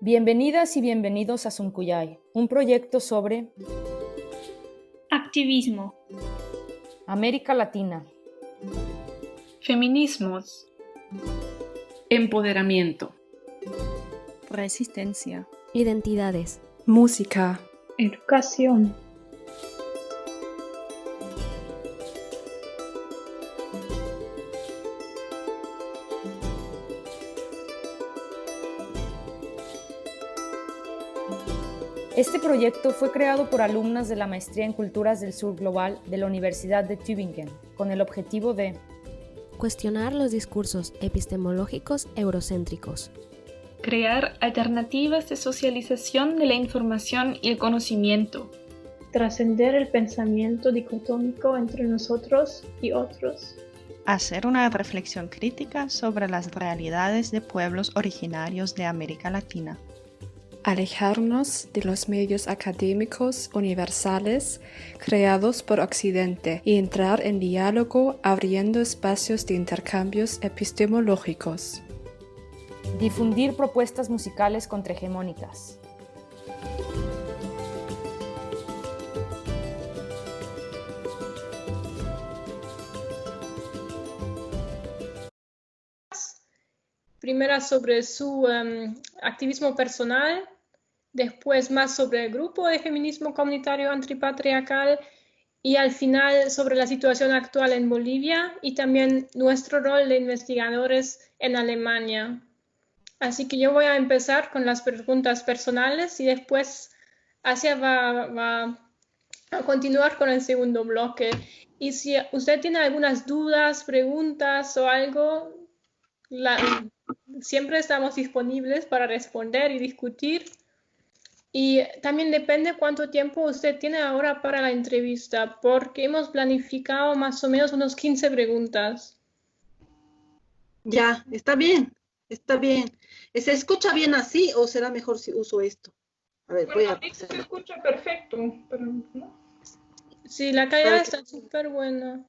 Bienvenidas y bienvenidos a Suncuyay, un proyecto sobre activismo, América Latina, feminismos, empoderamiento, resistencia, identidades, música, educación. Este proyecto fue creado por alumnas de la Maestría en Culturas del Sur Global de la Universidad de Tübingen, con el objetivo de cuestionar los discursos epistemológicos eurocéntricos, crear alternativas de socialización de la información y el conocimiento, Trascender el pensamiento dicotómico entre nosotros y otros, hacer una reflexión crítica sobre las realidades de pueblos originarios de América Latina, alejarnos de los medios académicos universales creados por Occidente y entrar en diálogo abriendo espacios de intercambios epistemológicos, difundir propuestas musicales contrahegemónicas, primera sobre su activismo personal, después más sobre el grupo de feminismo comunitario antipatriarcal y al final sobre la situación actual en Bolivia y también nuestro rol de investigadores en Alemania. Así que yo voy a empezar con las preguntas personales y después Asia va a continuar con el segundo bloque. Y si usted tiene algunas dudas, preguntas o algo, siempre estamos disponibles para responder y discutir. Y también depende cuánto tiempo usted tiene ahora para la entrevista, porque hemos planificado más o menos unos 15 preguntas. Ya, está bien, está bien. ¿Se escucha bien así o será mejor si uso esto? A ver, bueno, a mí se escucha perfecto, pero ¿no? Sí, la calidad está súper buena.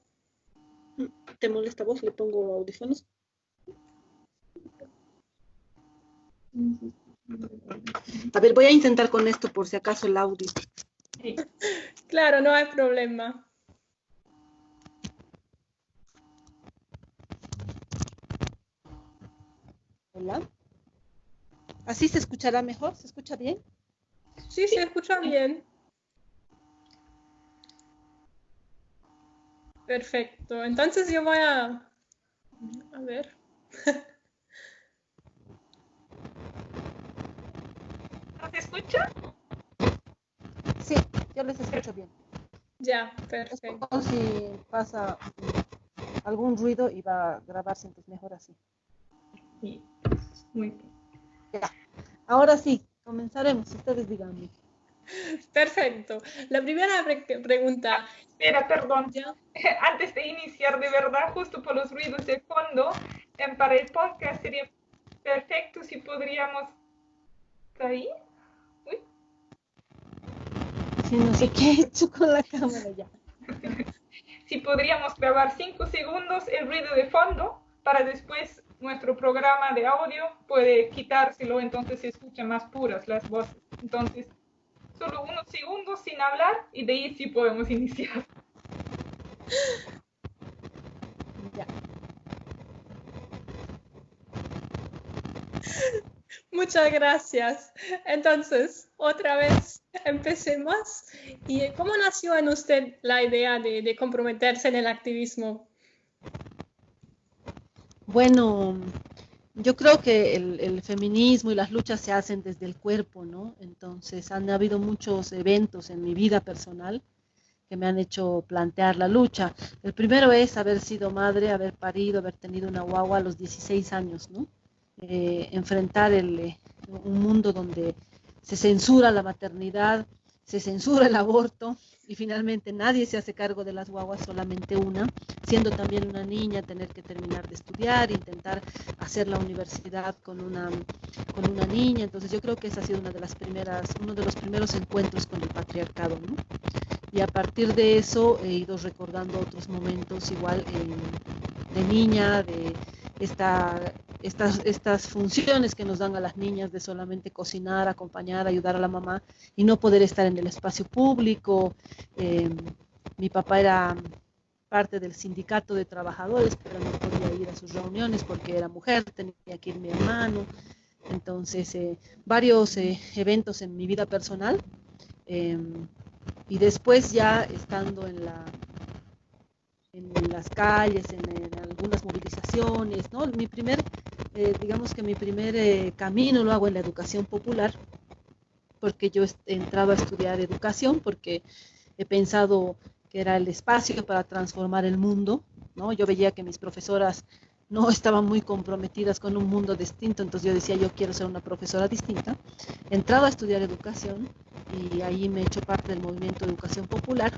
¿Te molesta vos? ¿Le pongo audífonos? A ver, voy a intentar con esto por si acaso el audio. Sí. Claro, no hay problema. Hola. ¿Así se escuchará mejor? ¿Se escucha bien? Sí, se escucha bien. Perfecto. Entonces yo voy a ver. ¿No se escucha? Sí, yo les escucho bien. Ya, perfecto. Es si pasa algún ruido y va a grabarse entonces mejor así. Sí, muy bien. Ya. Ahora sí, comenzaremos. Ustedes díganme. Perfecto. La primera pregunta. Espera, perdón. ¿Ya? Antes de iniciar, de verdad, justo por los ruidos de fondo, para el podcast sería perfecto si podríamos... ¿Ahí? Uy. Sí, no sé qué he hecho con la cámara ya. Si podríamos grabar 5 segundos el ruido de fondo para después nuestro programa de audio puede quitárselo, entonces se escuchan más puras las voces. Entonces, solo unos segundos sin hablar y de ahí sí podemos iniciar. Ya. Muchas gracias. Entonces, otra vez empecemos. ¿Y cómo nació en usted la idea de comprometerse en el activismo? Bueno, yo creo que el feminismo y las luchas se hacen desde el cuerpo, ¿no? Entonces han habido muchos eventos en mi vida personal que me han hecho plantear la lucha. El primero es haber sido madre, haber parido, haber tenido una guagua a los 16 años, ¿no? Enfrentar un mundo donde se censura la maternidad, se censura el aborto y finalmente nadie se hace cargo de las guaguas, solamente una, siendo también una niña, tener que terminar de estudiar, intentar hacer la universidad con una niña. Entonces yo creo que esa ha sido uno de los primeros encuentros con el patriarcado, ¿no? Y a partir de eso he ido recordando otros momentos igual de niña, de esta estas funciones que nos dan a las niñas de solamente cocinar, acompañar, ayudar a la mamá y no poder estar en el espacio público. Mi papá era parte del sindicato de trabajadores, pero no podía ir a sus reuniones porque era mujer, tenía que ir mi hermano. Entonces, varios eventos en mi vida personal. Y después ya estando en las calles, en algunas movilizaciones, ¿no? Digamos que mi primer camino lo hago en la educación popular, porque yo he entrado a estudiar educación, porque he pensado que era el espacio para transformar el mundo, ¿no? Yo veía que mis profesoras no estaban muy comprometidas con un mundo distinto, entonces yo decía, yo quiero ser una profesora distinta. He entrado a estudiar educación y ahí me he hecho parte del movimiento de educación popular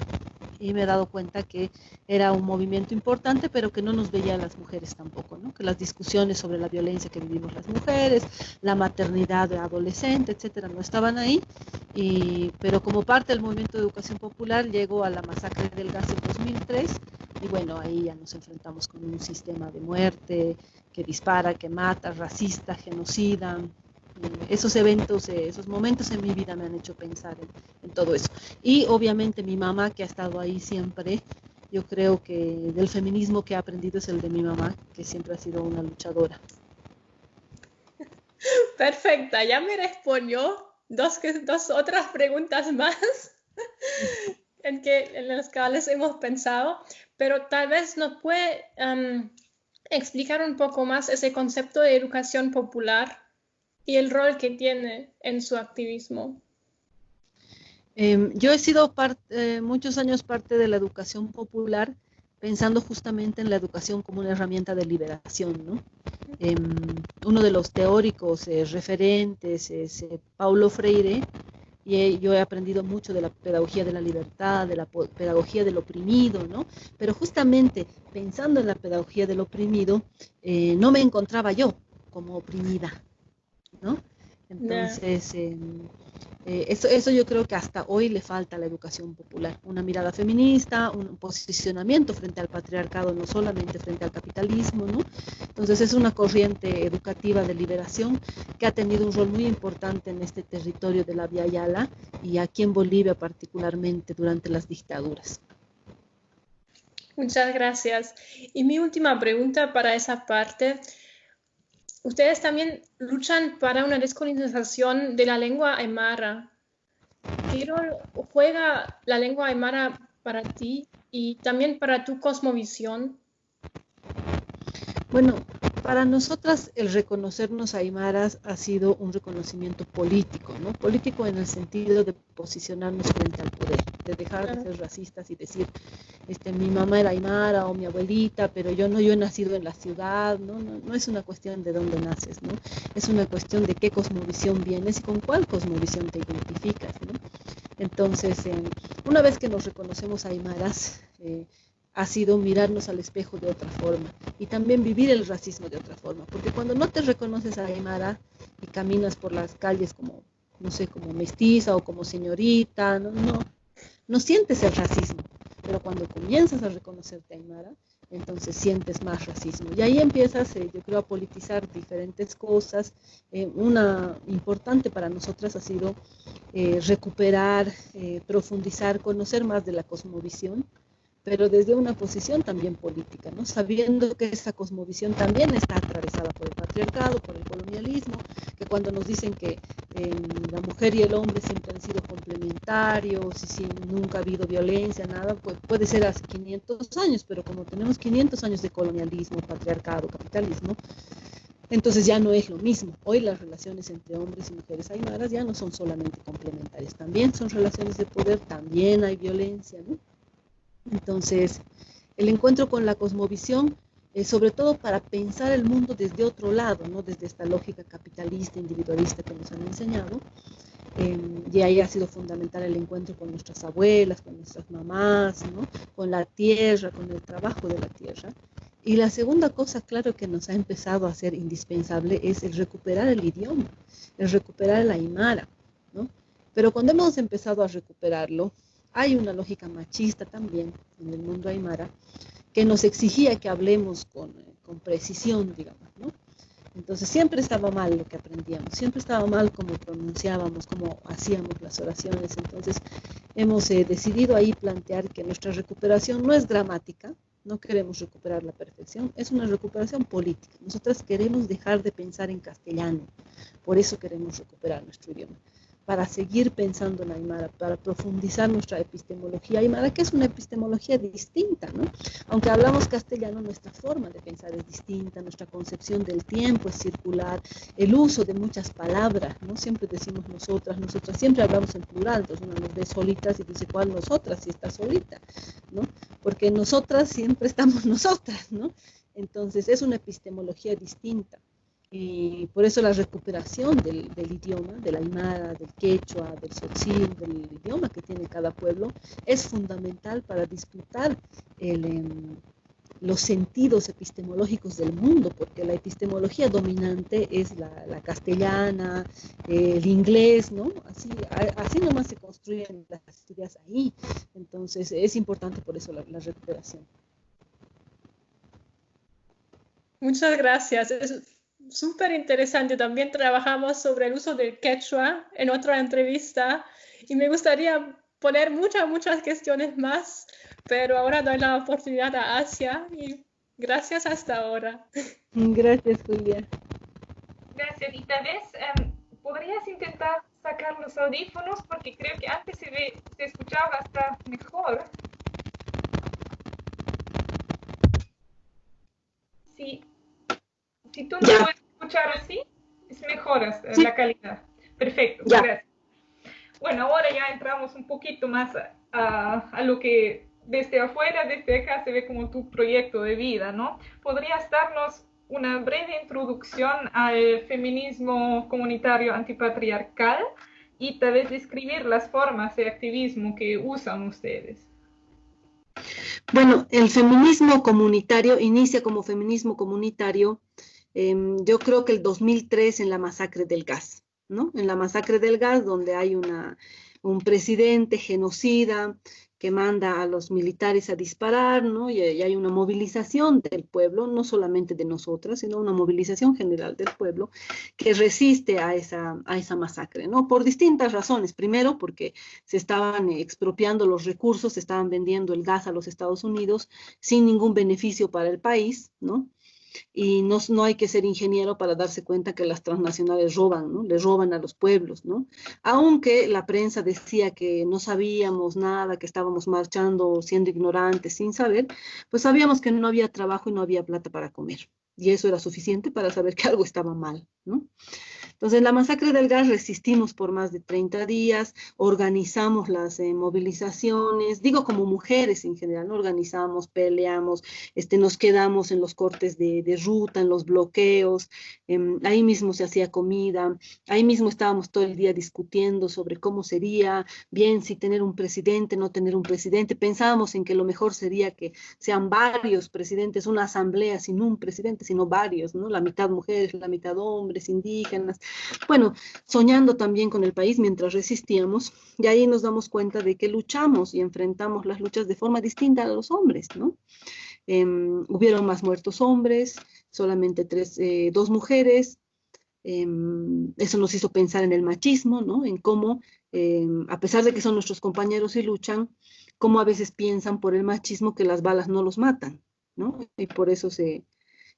y me he dado cuenta que era un movimiento importante, pero que no nos veía a las mujeres tampoco, ¿no? Que las discusiones sobre la violencia que vivimos las mujeres, la maternidad de adolescente, etcétera, no estaban ahí. Pero como parte del movimiento de educación popular llego a la masacre del gas en 2003 y bueno, ahí ya nos enfrentamos con un sistema de muerte que dispara, que mata, racista, genocida. Esos eventos, esos momentos en mi vida me han hecho pensar en todo eso. Y obviamente mi mamá, que ha estado ahí siempre, yo creo que del feminismo que he aprendido es el de mi mamá, que siempre ha sido una luchadora. Perfecta, ya me respondió dos otras preguntas más en las cuales hemos pensado, pero tal vez nos puede explicar un poco más ese concepto de educación popular y el rol que tiene en su activismo. Yo he sido muchos años parte de la educación popular, pensando justamente en la educación como una herramienta de liberación, ¿no? Uno de los teóricos referentes es Paulo Freire, y yo he aprendido mucho de la pedagogía de la libertad, de la pedagogía del oprimido, ¿no? Pero justamente pensando en la pedagogía del oprimido, no me encontraba yo como oprimida, ¿no? Entonces, eso yo creo que hasta hoy le falta a la educación popular, una mirada feminista, un posicionamiento frente al patriarcado, no solamente frente al capitalismo, ¿no? Entonces es una corriente educativa de liberación que ha tenido un rol muy importante en este territorio de la Vía Yala y aquí en Bolivia particularmente durante las dictaduras. Muchas gracias. Y mi última pregunta para esa parte. Ustedes también luchan para una descolonización de la lengua aymara. ¿Qué rol juega la lengua aymara para ti y también para tu cosmovisión? Bueno, para nosotras el reconocernos aymaras ha sido un reconocimiento político, ¿no? Político en el sentido de posicionarnos frente al poder, de dejar de ser racistas y decir, mi mamá era aymara o mi abuelita, pero yo he nacido en la ciudad, ¿no? No es una cuestión de dónde naces, ¿no? Es una cuestión de qué cosmovisión vienes y con cuál cosmovisión te identificas, ¿no? Entonces, una vez que nos reconocemos aymaras, ha sido mirarnos al espejo de otra forma y también vivir el racismo de otra forma, porque cuando no te reconoces a aymara y caminas por las calles como, no sé, como mestiza o como señorita, no sientes el racismo, pero cuando comienzas a reconocerte aymara, entonces sientes más racismo y ahí empiezas, yo creo, a politizar diferentes cosas. Una importante para nosotras ha sido recuperar, profundizar, conocer más de la cosmovisión, pero desde una posición también política, ¿no? Sabiendo que esa cosmovisión también está atravesada por el patriarcado, por el colonialismo, que cuando nos dicen que la mujer y el hombre siempre han sido complementarios y nunca ha habido violencia, nada, pues puede ser hace 500 años, pero como tenemos 500 años de colonialismo, patriarcado, capitalismo, entonces ya no es lo mismo. Hoy las relaciones entre hombres y mujeres aymaras ya no son solamente complementarias, también son relaciones de poder, también hay violencia, ¿no? Entonces, el encuentro con la cosmovisión, sobre todo para pensar el mundo desde otro lado, ¿no? Desde esta lógica capitalista, individualista que nos han enseñado, y ahí ha sido fundamental el encuentro con nuestras abuelas, con nuestras mamás, ¿no? Con la tierra, con el trabajo de la tierra. Y la segunda cosa, claro, que nos ha empezado a ser indispensable es el recuperar el idioma, el recuperar el aymara, ¿no? Pero cuando hemos empezado a recuperarlo, hay una lógica machista también en el mundo aymara que nos exigía que hablemos con precisión, digamos, ¿no? Entonces siempre estaba mal lo que aprendíamos, siempre estaba mal cómo pronunciábamos, cómo hacíamos las oraciones. Entonces hemos decidido ahí plantear que nuestra recuperación no es gramática, no queremos recuperar la perfección, es una recuperación política. Nosotras queremos dejar de pensar en castellano, por eso queremos recuperar nuestro idioma, para seguir pensando en aymara, para profundizar nuestra epistemología aymara, que es una epistemología distinta, ¿no? Aunque hablamos castellano, nuestra forma de pensar es distinta, nuestra concepción del tiempo es circular, el uso de muchas palabras, ¿no? Siempre decimos nosotras, siempre hablamos en plural, entonces uno nos ve solitas y dice, ¿cuál nosotras? Si está solita, ¿no? Porque nosotras siempre estamos nosotras, ¿no? Entonces es una epistemología distinta. Y por eso la recuperación del idioma, del aymara, del quechua, del tzotzil, del idioma que tiene cada pueblo, es fundamental para disfrutar los sentidos epistemológicos del mundo, porque la epistemología dominante es la castellana, el inglés, ¿no? Así nomás se construyen las ideas ahí. Entonces es importante por eso la recuperación. Muchas gracias. Es súper interesante. También trabajamos sobre el uso del quechua en otra entrevista y me gustaría poner muchas cuestiones más, pero ahora doy la oportunidad a Asia y gracias hasta ahora. Gracias, Julia. Gracias. Y tal vez podrías intentar sacar los audífonos porque creo que antes se escuchaba hasta mejor. Si tú no puedes escuchar así, es mejor la calidad. Perfecto, gracias. Bueno, ahora ya entramos un poquito más a lo que desde afuera, desde acá se ve como tu proyecto de vida, ¿no? ¿Podrías darnos una breve introducción al feminismo comunitario antipatriarcal y tal vez describir las formas de activismo que usan ustedes? Bueno, el feminismo comunitario inicia como feminismo comunitario, yo creo que el 2003 en la masacre del gas, ¿no? En la masacre del gas, donde hay un presidente genocida que manda a los militares a disparar, ¿no? Y hay una movilización del pueblo, no solamente de nosotras, sino una movilización general del pueblo que resiste a esa masacre, ¿no? Por distintas razones. Primero, porque se estaban expropiando los recursos, se estaban vendiendo el gas a los Estados Unidos sin ningún beneficio para el país, ¿no? Y no hay que ser ingeniero para darse cuenta que las transnacionales roban, ¿no? Le roban a los pueblos, ¿no? Aunque la prensa decía que no sabíamos nada, que estábamos marchando siendo ignorantes, sin saber, pues sabíamos que no había trabajo y no había plata para comer. Y eso era suficiente para saber que algo estaba mal, ¿no? Entonces, en la masacre del gas resistimos por más de 30 días, organizamos las movilizaciones, digo como mujeres en general, ¿no? Organizamos, peleamos, nos quedamos en los cortes de ruta, en los bloqueos, ahí mismo se hacía comida, ahí mismo estábamos todo el día discutiendo sobre cómo sería, bien si tener un presidente, no tener un presidente, pensábamos en que lo mejor sería que sean varios presidentes, una asamblea sin un presidente, sino varios, ¿no? La mitad mujeres, la mitad hombres, indígenas. Bueno, soñando también con el país mientras resistíamos, y ahí nos damos cuenta de que luchamos y enfrentamos las luchas de forma distinta a los hombres, ¿no? Hubieron más muertos hombres, solamente 2 mujeres. Eso nos hizo pensar en el machismo, ¿no? En cómo, a pesar de que son nuestros compañeros y luchan, cómo a veces piensan por el machismo que las balas no los matan, ¿no? Y por eso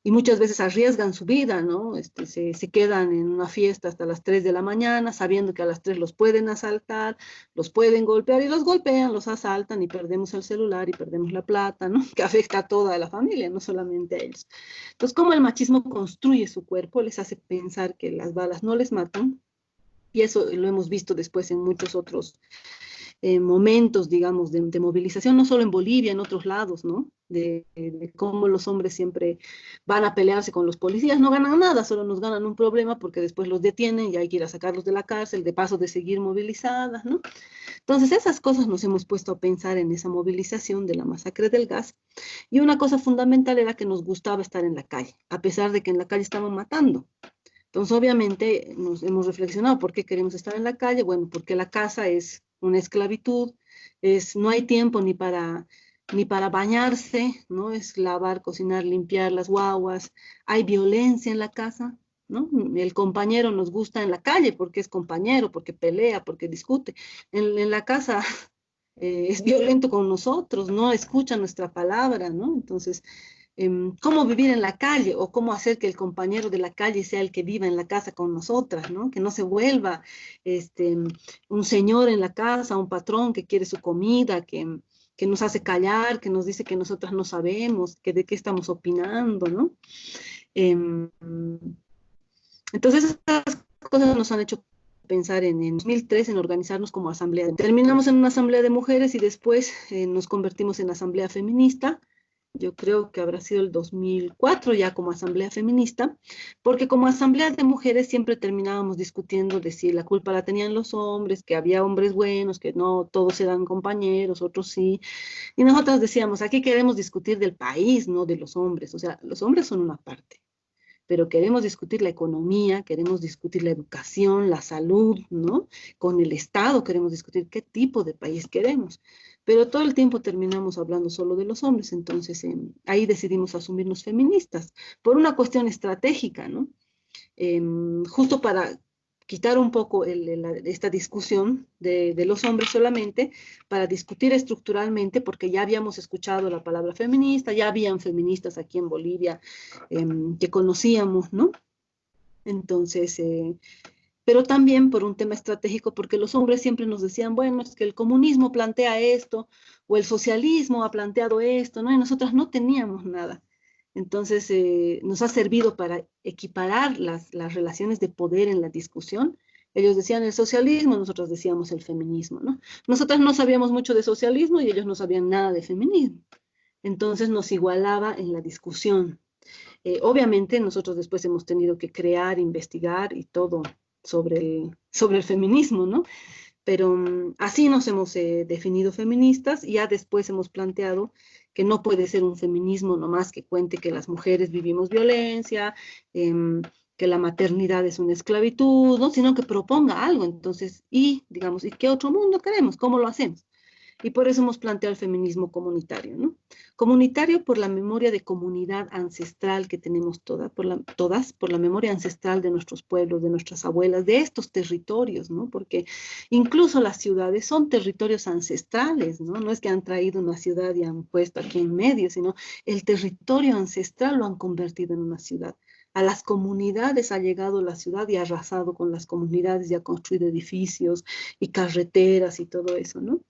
y muchas veces arriesgan su vida, ¿no? Se quedan en una fiesta hasta las 3 de la mañana, sabiendo que a las 3 los pueden asaltar, los pueden golpear y los golpean, los asaltan y perdemos el celular y perdemos la plata, ¿no? Que afecta a toda la familia, no solamente a ellos. Entonces, cómo el machismo construye su cuerpo, les hace pensar que las balas no les matan, y eso lo hemos visto después en muchos otros momentos, digamos, de movilización, no solo en Bolivia, en otros lados, ¿no? De cómo los hombres siempre van a pelearse con los policías, no ganan nada, solo nos ganan un problema porque después los detienen y hay que ir a sacarlos de la cárcel, de paso de seguir movilizadas, ¿no? Entonces esas cosas nos hemos puesto a pensar en esa movilización de la masacre del gas, y una cosa fundamental era que nos gustaba estar en la calle, a pesar de que en la calle estaban matando. Entonces obviamente nos hemos reflexionado, ¿por qué queremos estar en la calle? Bueno, porque la casa es una esclavitud, no hay tiempo ni para bañarse, ¿no? Es lavar, cocinar, limpiar las guaguas, hay violencia en la casa, ¿no? El compañero nos gusta en la calle porque es compañero, porque pelea, porque discute. En la casa es violento con nosotros, no escucha nuestra palabra, ¿no? Entonces, cómo vivir en la calle o cómo hacer que el compañero de la calle sea el que viva en la casa con nosotras, ¿no? Que no se vuelva un señor en la casa, un patrón que quiere su comida, que nos hace callar, que nos dice que nosotras no sabemos, que de qué estamos opinando, ¿no? Em, entonces, esas cosas nos han hecho pensar en 2003 en organizarnos como asamblea. Terminamos en una asamblea de mujeres y después nos convertimos en asamblea feminista. Yo creo que habrá sido el 2004 ya como asamblea feminista, porque como asamblea de mujeres siempre terminábamos discutiendo de si la culpa la tenían los hombres, que había hombres buenos, que no todos eran compañeros, otros sí. Y nosotros decíamos, aquí queremos discutir del país, no de los hombres. O sea, los hombres son una parte, pero queremos discutir la economía, queremos discutir la educación, la salud, ¿no? Con el Estado queremos discutir qué tipo de país queremos. Pero todo el tiempo terminamos hablando solo de los hombres, entonces ahí decidimos asumirnos feministas, por una cuestión estratégica, ¿no? Justo para quitar un poco esta discusión de los hombres solamente, para discutir estructuralmente, porque ya habíamos escuchado la palabra feminista, ya habían feministas aquí en Bolivia que conocíamos, ¿no? Entonces, pero también por un tema estratégico, porque los hombres siempre nos decían, bueno, es que el comunismo plantea esto, o el socialismo ha planteado esto, ¿no? Y nosotras no teníamos nada. Entonces, nos ha servido para equiparar las relaciones de poder en la discusión. Ellos decían el socialismo, nosotros decíamos el feminismo, ¿no? Nosotras no sabíamos mucho de socialismo y ellos no sabían nada de feminismo. Entonces, nos igualaba en la discusión. Obviamente, nosotros después hemos tenido que crear, investigar y todo sobre el feminismo, ¿no? Pero así nos hemos definido feministas y ya después hemos planteado que no puede ser un feminismo nomás que cuente que las mujeres vivimos violencia, que la maternidad es una esclavitud, ¿no? Sino que proponga algo, entonces, digamos, ¿y qué otro mundo queremos? ¿Cómo lo hacemos? Y por eso hemos planteado el feminismo comunitario, ¿no? Comunitario por la memoria de comunidad ancestral que tenemos todas, por la memoria ancestral de nuestros pueblos, de nuestras abuelas, de estos territorios, ¿no? Porque incluso las ciudades son territorios ancestrales, ¿no? No es que han traído una ciudad y han puesto aquí en medio, sino el territorio ancestral lo han convertido en una ciudad. A las comunidades ha llegado la ciudad y ha arrasado con las comunidades y ha construido edificios y carreteras y todo eso, ¿no?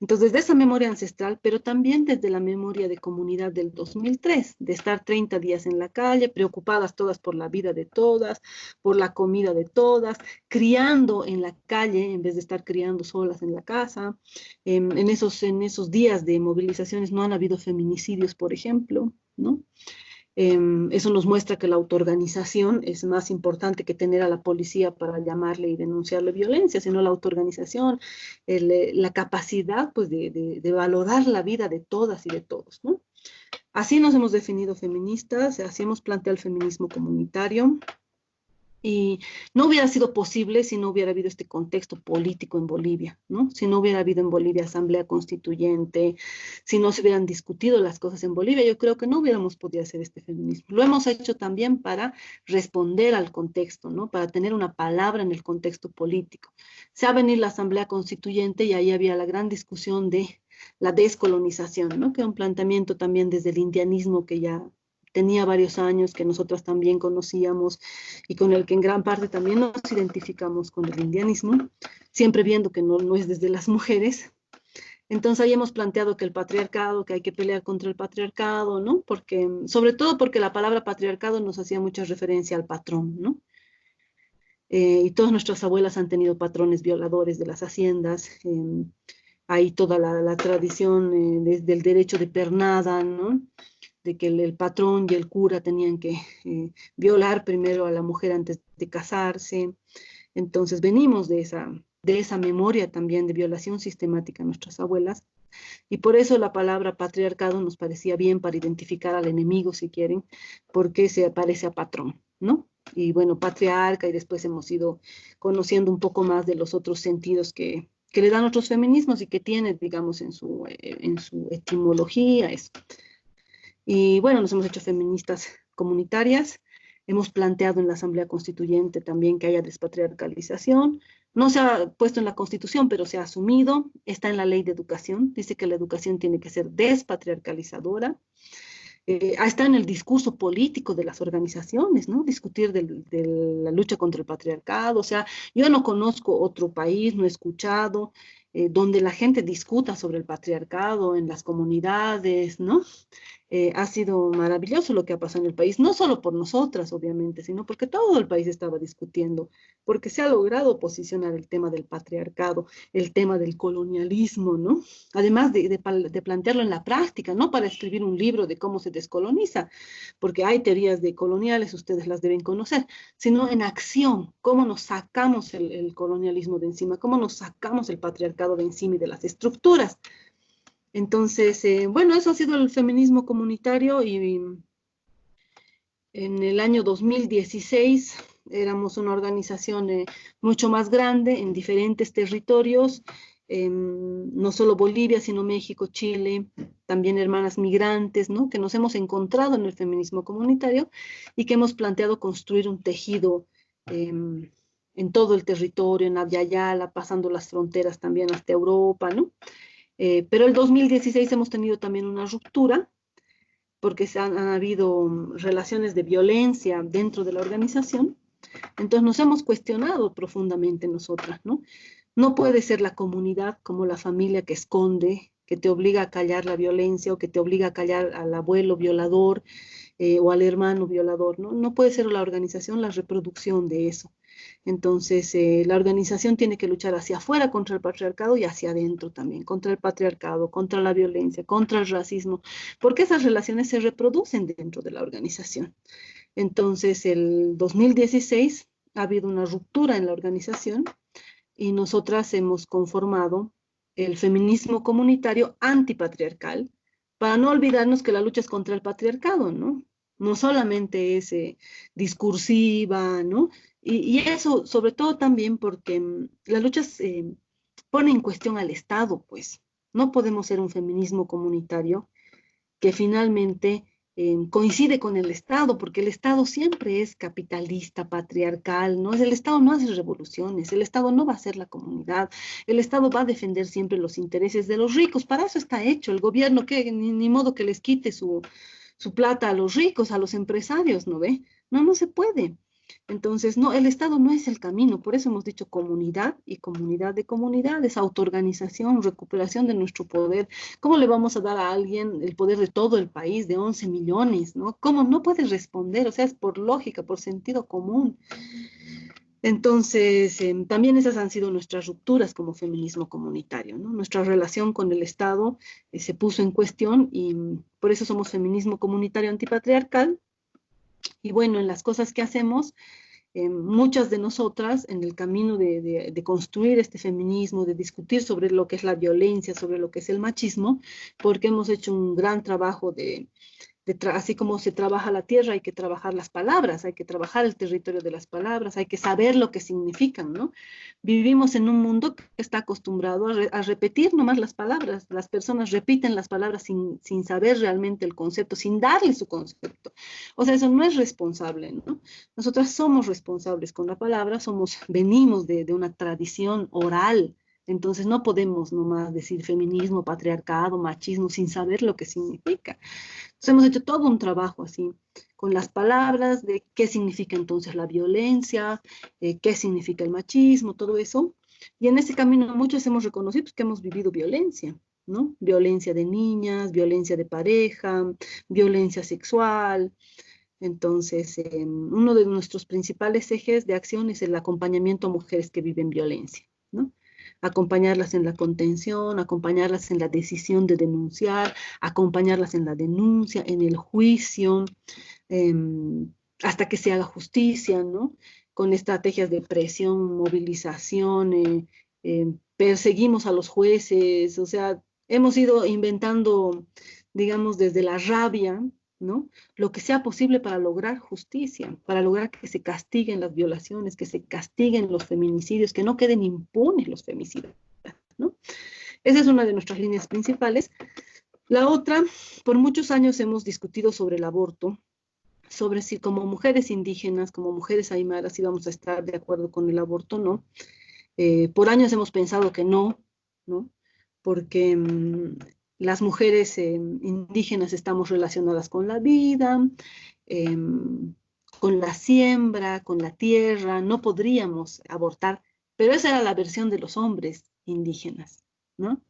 Entonces, de esa memoria ancestral, pero también desde la memoria de comunidad del 2003, de estar 30 días en la calle, preocupadas todas por la vida de todas, por la comida de todas, criando en la calle en vez de estar criando solas en la casa. En esos días de movilizaciones no han habido feminicidios, por ejemplo, ¿no? Eso nos muestra que la autoorganización es más importante que tener a la policía para llamarle y denunciarle violencia, sino la autoorganización, la capacidad pues, de valorar la vida de todas y de todos, ¿no? Así nos hemos definido feministas, así hemos planteado el feminismo comunitario. Y no hubiera sido posible si no hubiera habido este contexto político en Bolivia, ¿no? Si no hubiera habido en Bolivia asamblea constituyente, si no se hubieran discutido las cosas en Bolivia, yo creo que no hubiéramos podido hacer este feminismo. Lo hemos hecho también para responder al contexto, ¿no? Para tener una palabra en el contexto político. Se ha venido la asamblea constituyente y ahí había la gran discusión de la descolonización, ¿no? Que era un planteamiento también desde el indianismo que ya tenía varios años, que nosotras también conocíamos y con el que en gran parte también nos identificamos con el indianismo, siempre viendo que no es desde las mujeres. Entonces ahí hemos planteado que el patriarcado, que hay que pelear contra el patriarcado, ¿no? Porque, sobre todo porque la palabra patriarcado nos hacía mucha referencia al patrón, ¿no? Y todas nuestras abuelas han tenido patrones violadores de las haciendas. Hay toda la tradición del derecho de pernada, ¿no? De que el patrón y el cura tenían que violar primero a la mujer antes de casarse. Entonces venimos de esa memoria también de violación sistemática a nuestras abuelas, y por eso la palabra patriarcado nos parecía bien para identificar al enemigo, si quieren, porque se parece a patrón, ¿no? Y bueno, patriarca, y después hemos ido conociendo un poco más de los otros sentidos que le dan otros feminismos y que tiene, digamos, en su etimología, eso. Y bueno, nos hemos hecho feministas comunitarias, Hemos planteado en la Asamblea Constituyente también que haya despatriarcalización. No se ha puesto en la Constitución, pero se ha asumido. Está en la Ley de Educación. Dice que la educación tiene que ser despatriarcalizadora. Está en el discurso político de las organizaciones, ¿no? Discutir de la lucha contra el patriarcado. O sea, yo no conozco otro país, no he escuchado, donde la gente discuta sobre el patriarcado en las comunidades, ¿no? Ha sido maravilloso lo que ha pasado en el país, no solo por nosotras, obviamente, sino porque todo el país estaba discutiendo, porque se ha logrado posicionar el tema del patriarcado, el tema del colonialismo, ¿no? Además de plantearlo en la práctica, no para escribir un libro de cómo se descoloniza, porque hay teorías de coloniales, ustedes las deben conocer, sino en acción, cómo nos sacamos el colonialismo de encima, cómo nos sacamos el patriarcado de encima y de las estructuras. Entonces, bueno, eso ha sido el feminismo comunitario y en el año 2016 éramos una organización mucho más grande en diferentes territorios, no solo Bolivia, sino México, Chile, también hermanas migrantes, ¿no? Que nos hemos encontrado en el feminismo comunitario y que hemos planteado construir un tejido en todo el territorio, en Abya Yala, pasando las fronteras también hasta Europa, ¿no? Pero el 2016 hemos tenido también una ruptura, porque han habido relaciones de violencia dentro de la organización. Entonces nos hemos cuestionado profundamente nosotras, ¿no? No puede ser la comunidad como la familia que esconde, que te obliga a callar la violencia o que te obliga a callar al abuelo violador o al hermano violador, ¿no? No puede ser la organización la reproducción de eso. Entonces, la organización tiene que luchar hacia afuera contra el patriarcado y hacia adentro también, contra el patriarcado, contra la violencia, contra el racismo, porque esas relaciones se reproducen dentro de la organización. Entonces, el 2016 ha habido una ruptura en la organización y nosotras hemos conformado el feminismo comunitario antipatriarcal, para no olvidarnos que la lucha es contra el patriarcado, ¿no? No solamente es discursiva, ¿no? Y eso, sobre todo también porque la lucha pone en cuestión al Estado, pues. No podemos ser un feminismo comunitario que finalmente coincide con el Estado, porque el Estado siempre es capitalista, patriarcal, ¿no? El Estado no hace revoluciones, el Estado no va a ser la comunidad, el Estado va a defender siempre los intereses de los ricos, para eso está hecho el gobierno, que ni modo que les quite su plata a los ricos, a los empresarios, ¿no ve? No se puede. Entonces, no, el Estado no es el camino, por eso hemos dicho comunidad y comunidad de comunidades, autoorganización, recuperación de nuestro poder. ¿Cómo le vamos a dar a alguien el poder de todo el país, de 11 millones, ¿no? ¿Cómo no puede responder? O sea, es por lógica, por sentido común. Entonces, también esas han sido nuestras rupturas como feminismo comunitario, ¿no? Nuestra relación con el Estado se puso en cuestión y por eso somos feminismo comunitario antipatriarcal. Y bueno, en las cosas que hacemos, muchas de nosotras, en el camino de construir este feminismo, de discutir sobre lo que es la violencia, sobre lo que es el machismo, porque hemos hecho un gran trabajo así como se trabaja la tierra, hay que trabajar las palabras, hay que trabajar el territorio de las palabras, hay que saber lo que significan, ¿no? Vivimos en un mundo que está acostumbrado a repetir nomás las palabras, las personas repiten las palabras sin saber realmente el concepto, sin darle su concepto. O sea, eso no es responsable, ¿no? Nosotras somos responsables con la palabra, venimos de una tradición oral. Entonces no podemos nomás decir feminismo, patriarcado, machismo, sin saber lo que significa. Entonces hemos hecho todo un trabajo así, con las palabras, de qué significa entonces la violencia, qué significa el machismo, todo eso. Y en ese camino muchos hemos reconocido que hemos vivido violencia, ¿no? Violencia de niñas, violencia de pareja, violencia sexual. Entonces, uno de nuestros principales ejes de acción es el acompañamiento a mujeres que viven violencia, ¿no? Acompañarlas en la contención, acompañarlas en la decisión de denunciar, acompañarlas en la denuncia, en el juicio, hasta que se haga justicia, ¿no? Con estrategias de presión, movilización, perseguimos a los jueces, o sea, hemos ido inventando, digamos, desde la rabia, ¿no? Lo que sea posible para lograr justicia, para lograr que se castiguen las violaciones, que se castiguen los feminicidios, que no queden impunes los femicidios, ¿no? Esa es una de nuestras líneas principales. La otra, por muchos años hemos discutido sobre el aborto, sobre si como mujeres indígenas, como mujeres aymaras, íbamos a estar de acuerdo con el aborto o no. Por años hemos pensado que no, ¿no? Porque las mujeres indígenas estamos relacionadas con la vida, con la siembra, con la tierra, no podríamos abortar, pero esa era la versión de los hombres indígenas, ¿no?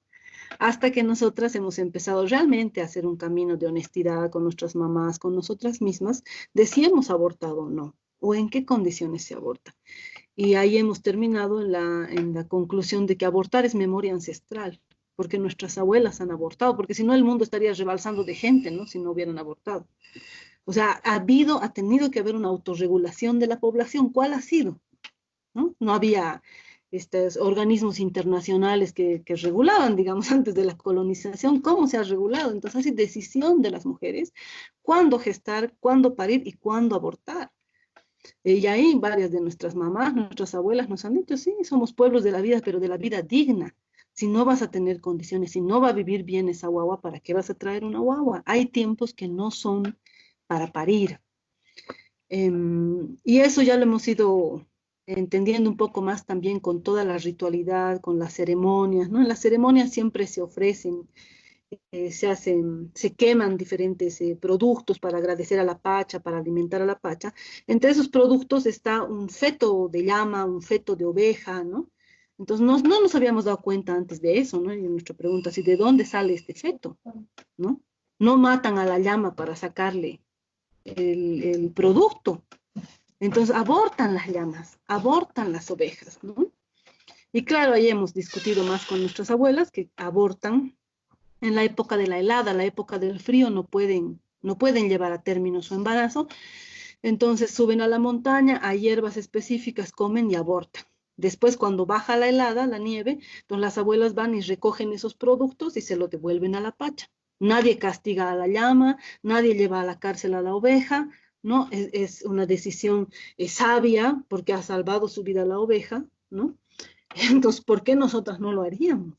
Hasta que nosotras hemos empezado realmente a hacer un camino de honestidad con nuestras mamás, con nosotras mismas, de si hemos abortado o no, o en qué condiciones se aborta. Y ahí hemos terminado en la conclusión de que abortar es memoria ancestral, porque nuestras abuelas han abortado, porque si no el mundo estaría rebalsando de gente, ¿no? Si no hubieran abortado. O sea, ha tenido que haber una autorregulación de la población. ¿Cuál ha sido? ¿No? No había estos organismos internacionales que regulaban, digamos, antes de la colonización. ¿Cómo se ha regulado? Entonces, hay decisión de las mujeres cuándo gestar, cuándo parir y cuándo abortar. Y ahí varias de nuestras mamás, nuestras abuelas nos han dicho, sí, somos pueblos de la vida, pero de la vida digna. Si no vas a tener condiciones, si no va a vivir bien esa guagua, ¿para qué vas a traer una guagua? Hay tiempos que no son para parir. Y eso ya lo hemos ido entendiendo un poco más también con toda la ritualidad, con las ceremonias, ¿no? En las ceremonias siempre se ofrecen, se queman diferentes productos para agradecer a la Pacha, para alimentar a la Pacha. Entre esos productos está un feto de llama, un feto de oveja, ¿no? Entonces no nos habíamos dado cuenta antes de eso, ¿no? Y nuestra pregunta es, ¿de dónde sale este feto? ¿No? No matan a la llama para sacarle el producto. Entonces abortan las llamas, abortan las ovejas, ¿no? Y claro, ahí hemos discutido más con nuestras abuelas que abortan en la época de la helada, la época del frío, no pueden llevar a término su embarazo. Entonces suben a la montaña, a hierbas específicas, comen y abortan. Después, cuando baja la helada, la nieve, entonces las abuelas van y recogen esos productos y se los devuelven a la Pacha. Nadie castiga a la llama, nadie lleva a la cárcel a la oveja, ¿no? Es una decisión sabia porque ha salvado su vida la oveja, ¿no? Entonces, ¿por qué nosotras no lo haríamos?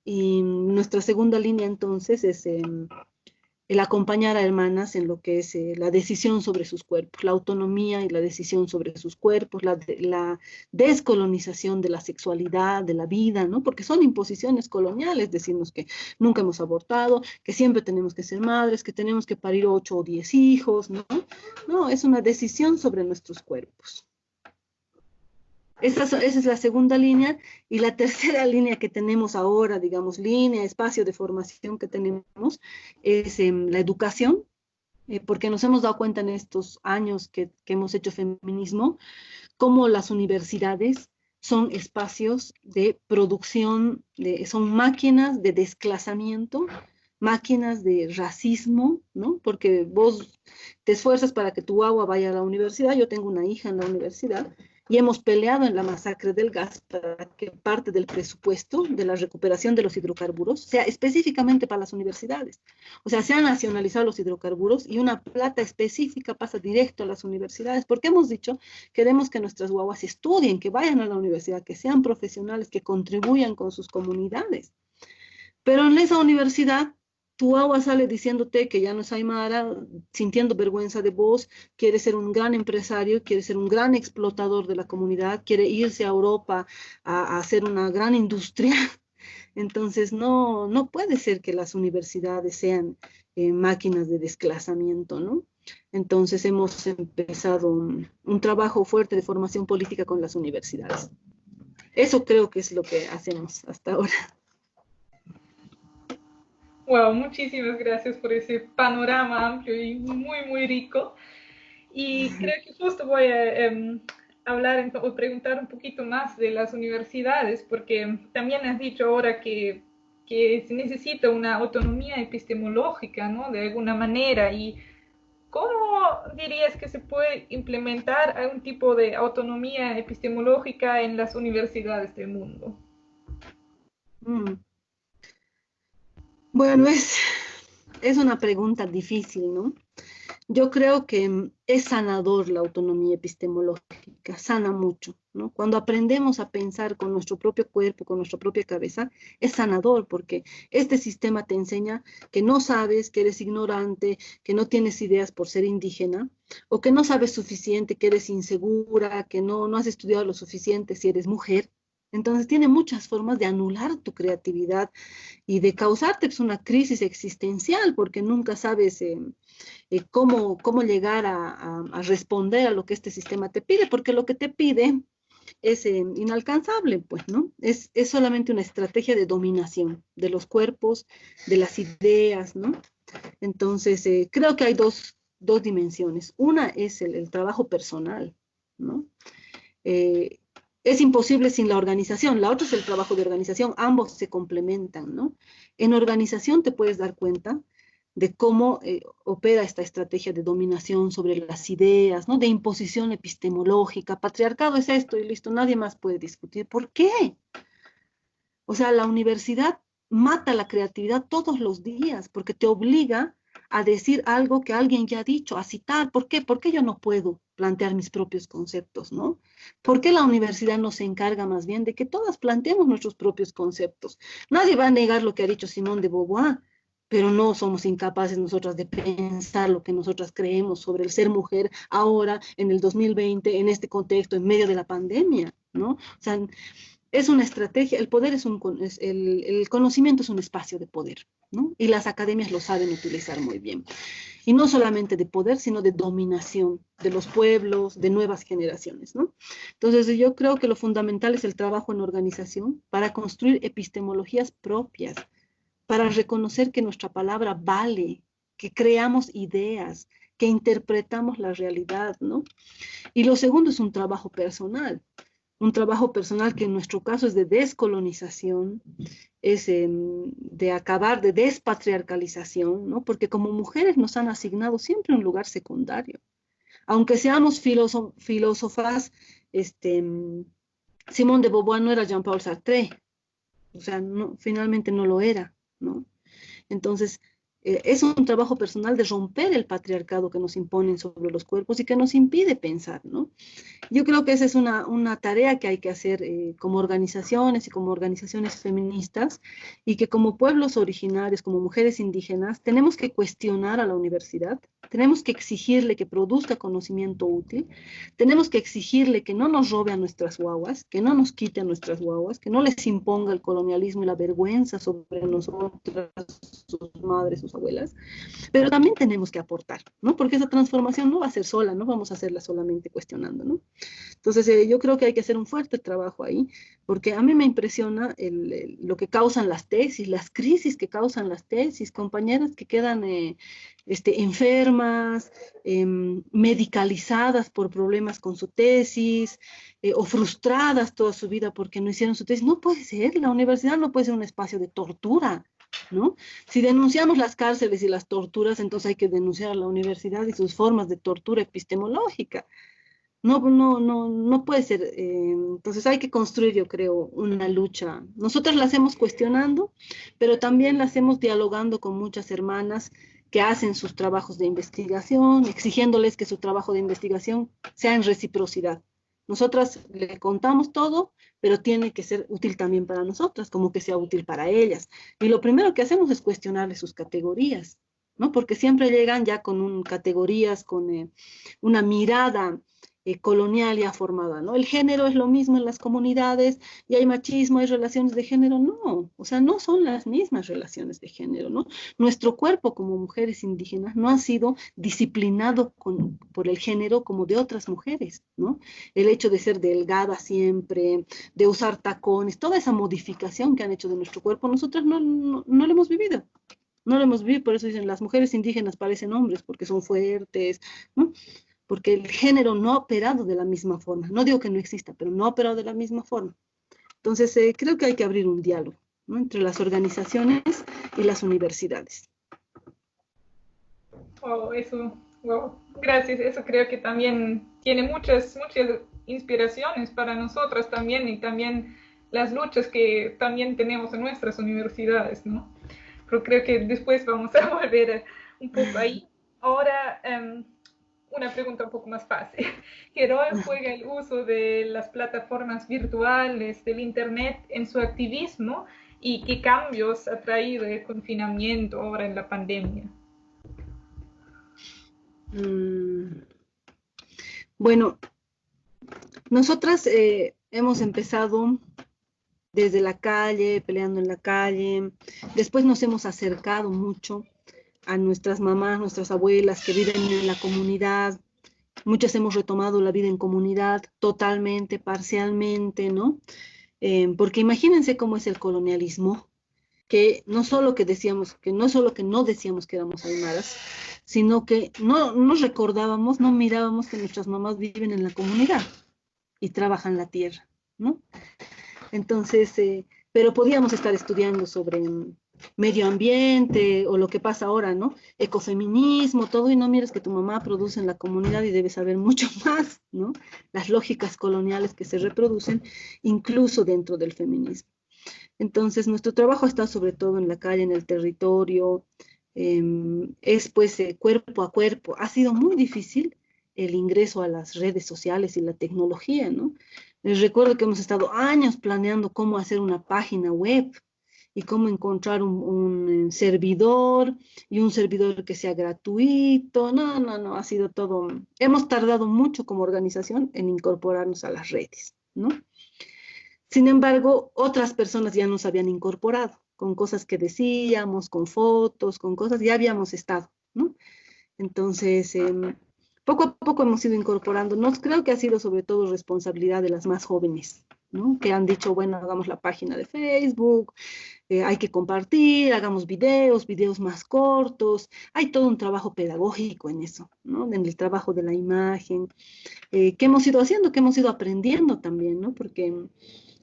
Y nuestra segunda línea entonces es el acompañar a hermanas en lo que es la decisión sobre sus cuerpos, la autonomía y la decisión sobre sus cuerpos, la descolonización de la sexualidad, de la vida, ¿no? Porque son imposiciones coloniales, decirnos que nunca hemos abortado, que siempre tenemos que ser madres, que tenemos que parir 8 o 10 hijos, ¿no? No, es una decisión sobre nuestros cuerpos. Esa es la segunda línea. Y la tercera línea que tenemos ahora, digamos, espacio de formación que tenemos, es la educación, porque nos hemos dado cuenta en estos años que hemos hecho feminismo, cómo las universidades son espacios de producción, son máquinas de desclasamiento, máquinas de racismo, ¿no? Porque vos te esfuerzas para que tu guagua vaya a la universidad. Yo tengo una hija en la universidad, y hemos peleado en la masacre del gas para que parte del presupuesto de la recuperación de los hidrocarburos sea específicamente para las universidades. O sea, se han nacionalizado los hidrocarburos y una plata específica pasa directo a las universidades, porque hemos dicho, queremos que nuestras guaguas estudien, que vayan a la universidad, que sean profesionales, que contribuyan con sus comunidades. Pero en esa universidad, tu agua sale diciéndote que ya no es aymara, sintiendo vergüenza de vos, quiere ser un gran empresario, quiere ser un gran explotador de la comunidad, quiere irse a Europa a hacer una gran industria. Entonces no puede ser que las universidades sean máquinas de desclasamiento, ¿no? Entonces hemos empezado un trabajo fuerte de formación política con las universidades. Eso creo que es lo que hacemos hasta ahora. Wow, muchísimas gracias por ese panorama amplio y muy, muy rico. Y creo que justo voy a hablar o preguntar un poquito más de las universidades, porque también has dicho ahora que se necesita una autonomía epistemológica, ¿no? De alguna manera. ¿Y cómo dirías que se puede implementar algún tipo de autonomía epistemológica en las universidades del mundo? Bueno, es una pregunta difícil, ¿no? Yo creo que es sanador la autonomía epistemológica. pedagógica, sana mucho, ¿no? Cuando aprendemos a pensar con nuestro propio cuerpo, con nuestra propia cabeza, es sanador porque este sistema te enseña que no sabes, que eres ignorante, que no tienes ideas por ser indígena, o que no sabes suficiente, que eres insegura, que no has estudiado lo suficiente si eres mujer. Entonces tiene muchas formas de anular tu creatividad y de causarte pues, una crisis existencial porque nunca sabes cómo llegar a responder a lo que este sistema te pide, porque lo que te pide es inalcanzable, pues, ¿no? Es solamente una estrategia de dominación de los cuerpos, de las ideas, ¿no? Entonces, creo que hay dos dimensiones. Una es el trabajo personal, ¿no? Es imposible sin la organización. La otra es el trabajo de organización. Ambos se complementan, ¿no? En organización te puedes dar cuenta de cómo opera esta estrategia de dominación sobre las ideas, ¿no? De imposición epistemológica. Patriarcado es esto y listo, nadie más puede discutir. ¿Por qué? O sea, la universidad mata la creatividad todos los días porque te obliga a decir algo que alguien ya ha dicho, a citar. ¿Por qué? ¿Por qué yo no puedo plantear mis propios conceptos, ¿no? ¿Por qué la universidad no se encarga más bien de que todas planteemos nuestros propios conceptos? Nadie va a negar lo que ha dicho Simone de Beauvoir, pero no somos incapaces nosotras de pensar lo que nosotras creemos sobre el ser mujer ahora, en el 2020, en este contexto, en medio de la pandemia, ¿no? O sea, es una estrategia, el poder el conocimiento es un espacio de poder, ¿no? Y las academias lo saben utilizar muy bien. Y no solamente de poder, sino de dominación de los pueblos, de nuevas generaciones, ¿no? Entonces yo creo que lo fundamental es el trabajo en organización para construir epistemologías propias, para reconocer que nuestra palabra vale, que creamos ideas, que interpretamos la realidad, ¿no? Y lo segundo es un trabajo personal que en nuestro caso es de descolonización, es de acabar, de despatriarcalización, ¿no? Porque como mujeres nos han asignado siempre un lugar secundario. Aunque seamos filósofas, Simone de Beauvoir no era Jean-Paul Sartre, o sea, finalmente no lo era, ¿no? Entonces, es un trabajo personal de romper el patriarcado que nos imponen sobre los cuerpos y que nos impide pensar, ¿no? Yo creo que esa es una tarea que hay que hacer como organizaciones y como organizaciones feministas y que como pueblos originarios, como mujeres indígenas, tenemos que cuestionar a la universidad, tenemos que exigirle que produzca conocimiento útil, tenemos que exigirle que no nos robe a nuestras guaguas, que no nos quite a nuestras guaguas, que no les imponga el colonialismo y la vergüenza sobre nosotras, sus madres, sus abuelas, pero también tenemos que aportar, ¿no? Porque esa transformación no va a ser sola, no vamos a hacerla solamente cuestionando, ¿no? Entonces yo creo que hay que hacer un fuerte trabajo ahí, porque a mí me impresiona lo que causan las tesis, las crisis que causan las tesis, compañeras que quedan enfermas, medicalizadas por problemas con su tesis, o frustradas toda su vida porque no hicieron su tesis. No puede ser, la universidad no puede ser un espacio de tortura, ¿no? Si denunciamos las cárceles y las torturas, entonces hay que denunciar a la universidad y sus formas de tortura epistemológica. No puede ser. Entonces hay que construir, yo creo, una lucha. Nosotras la hacemos cuestionando, pero también la hacemos dialogando con muchas hermanas que hacen sus trabajos de investigación, exigiéndoles que su trabajo de investigación sea en reciprocidad. Nosotras le contamos todo, pero tiene que ser útil también para nosotras, como que sea útil para ellas. Y lo primero que hacemos es cuestionarle sus categorías, ¿no? Porque siempre llegan ya con categorías, con una mirada colonial ya formada, ¿no? El género es lo mismo en las comunidades y hay machismo, hay relaciones de género. No, o sea, no son las mismas relaciones de género, ¿no? Nuestro cuerpo como mujeres indígenas no ha sido disciplinado por el género como de otras mujeres, ¿no? El hecho de ser delgada siempre, de usar tacones, toda esa modificación que han hecho de nuestro cuerpo, nosotras no lo hemos vivido. No lo hemos vivido, por eso dicen, las mujeres indígenas parecen hombres, porque son fuertes, ¿no? Porque el género no ha operado de la misma forma. No digo que no exista, pero no ha operado de la misma forma. Entonces, creo que hay que abrir un diálogo, ¿no? Entre las organizaciones y las universidades. Wow, gracias. Eso creo que también tiene muchas inspiraciones para nosotras también y también las luchas que también tenemos en nuestras universidades, ¿no? Pero creo que después vamos a volver un poco ahí. Ahora, una pregunta un poco más fácil. ¿Qué rol juega el uso de las plataformas virtuales, del Internet en su activismo y qué cambios ha traído el confinamiento ahora en la pandemia? Bueno, nosotras hemos empezado desde la calle, peleando en la calle, después nos hemos acercado mucho a nuestras mamás, nuestras abuelas que viven en la comunidad. Muchas hemos retomado la vida en comunidad totalmente, parcialmente, ¿no? Porque imagínense cómo es el colonialismo, que no solo que decíamos, que no solo que no decíamos que éramos aymaras, sino que no nos recordábamos, no mirábamos que nuestras mamás viven en la comunidad y trabajan la tierra, ¿no? Entonces, pero podíamos estar estudiando sobre medio ambiente o lo que pasa ahora, ¿no? Ecofeminismo, todo, y no mires que tu mamá produce en la comunidad y debe saber mucho más, ¿no? Las lógicas coloniales que se reproducen incluso dentro del feminismo. Entonces, nuestro trabajo está sobre todo en la calle, en el territorio, es pues cuerpo a cuerpo. Ha sido muy difícil el ingreso a las redes sociales y la tecnología, ¿no? Les recuerdo que hemos estado años planeando cómo hacer una página web y cómo encontrar un servidor y un servidor que sea gratuito. No, ha sido todo. Hemos tardado mucho como organización en incorporarnos a las redes, ¿no? Sin embargo, otras personas ya nos habían incorporado con cosas que decíamos, con fotos, con cosas, ya habíamos estado, ¿no? Entonces, poco a poco hemos ido incorporándonos. Creo que ha sido sobre todo responsabilidad de las más jóvenes, ¿no? Que han dicho, bueno, hagamos la página de Facebook, hay que compartir, hagamos videos más cortos. Hay todo un trabajo pedagógico en eso, ¿no? En el trabajo de la imagen, que hemos ido haciendo, que hemos ido aprendiendo también, ¿no? Porque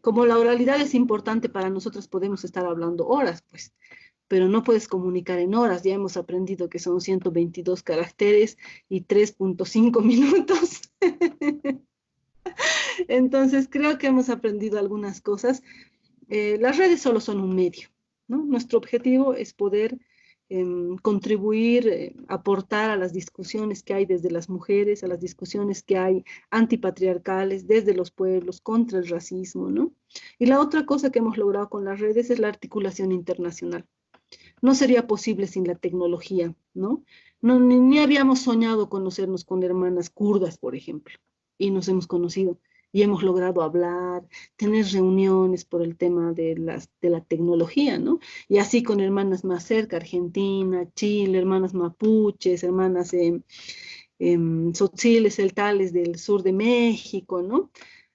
como la oralidad es importante para nosotros, podemos estar hablando horas, pues, pero no puedes comunicar en horas. Ya hemos aprendido que son 122 caracteres y 3.5 minutos. Entonces, creo que hemos aprendido algunas cosas. Las redes solo son un medio, ¿no? Nuestro objetivo es poder contribuir, aportar a las discusiones que hay desde las mujeres, a las discusiones que hay antipatriarcales desde los pueblos contra el racismo, ¿no? Y la otra cosa que hemos logrado con las redes es la articulación internacional. No sería posible sin la tecnología, ¿no? Ni habíamos soñado conocernos con hermanas kurdas, por ejemplo, y nos hemos conocido. Y hemos logrado hablar, tener reuniones por el tema de la tecnología, ¿no? Y así con hermanas más cerca, Argentina, Chile, hermanas mapuches, hermanas tzotziles, celtales del sur de México, ¿no?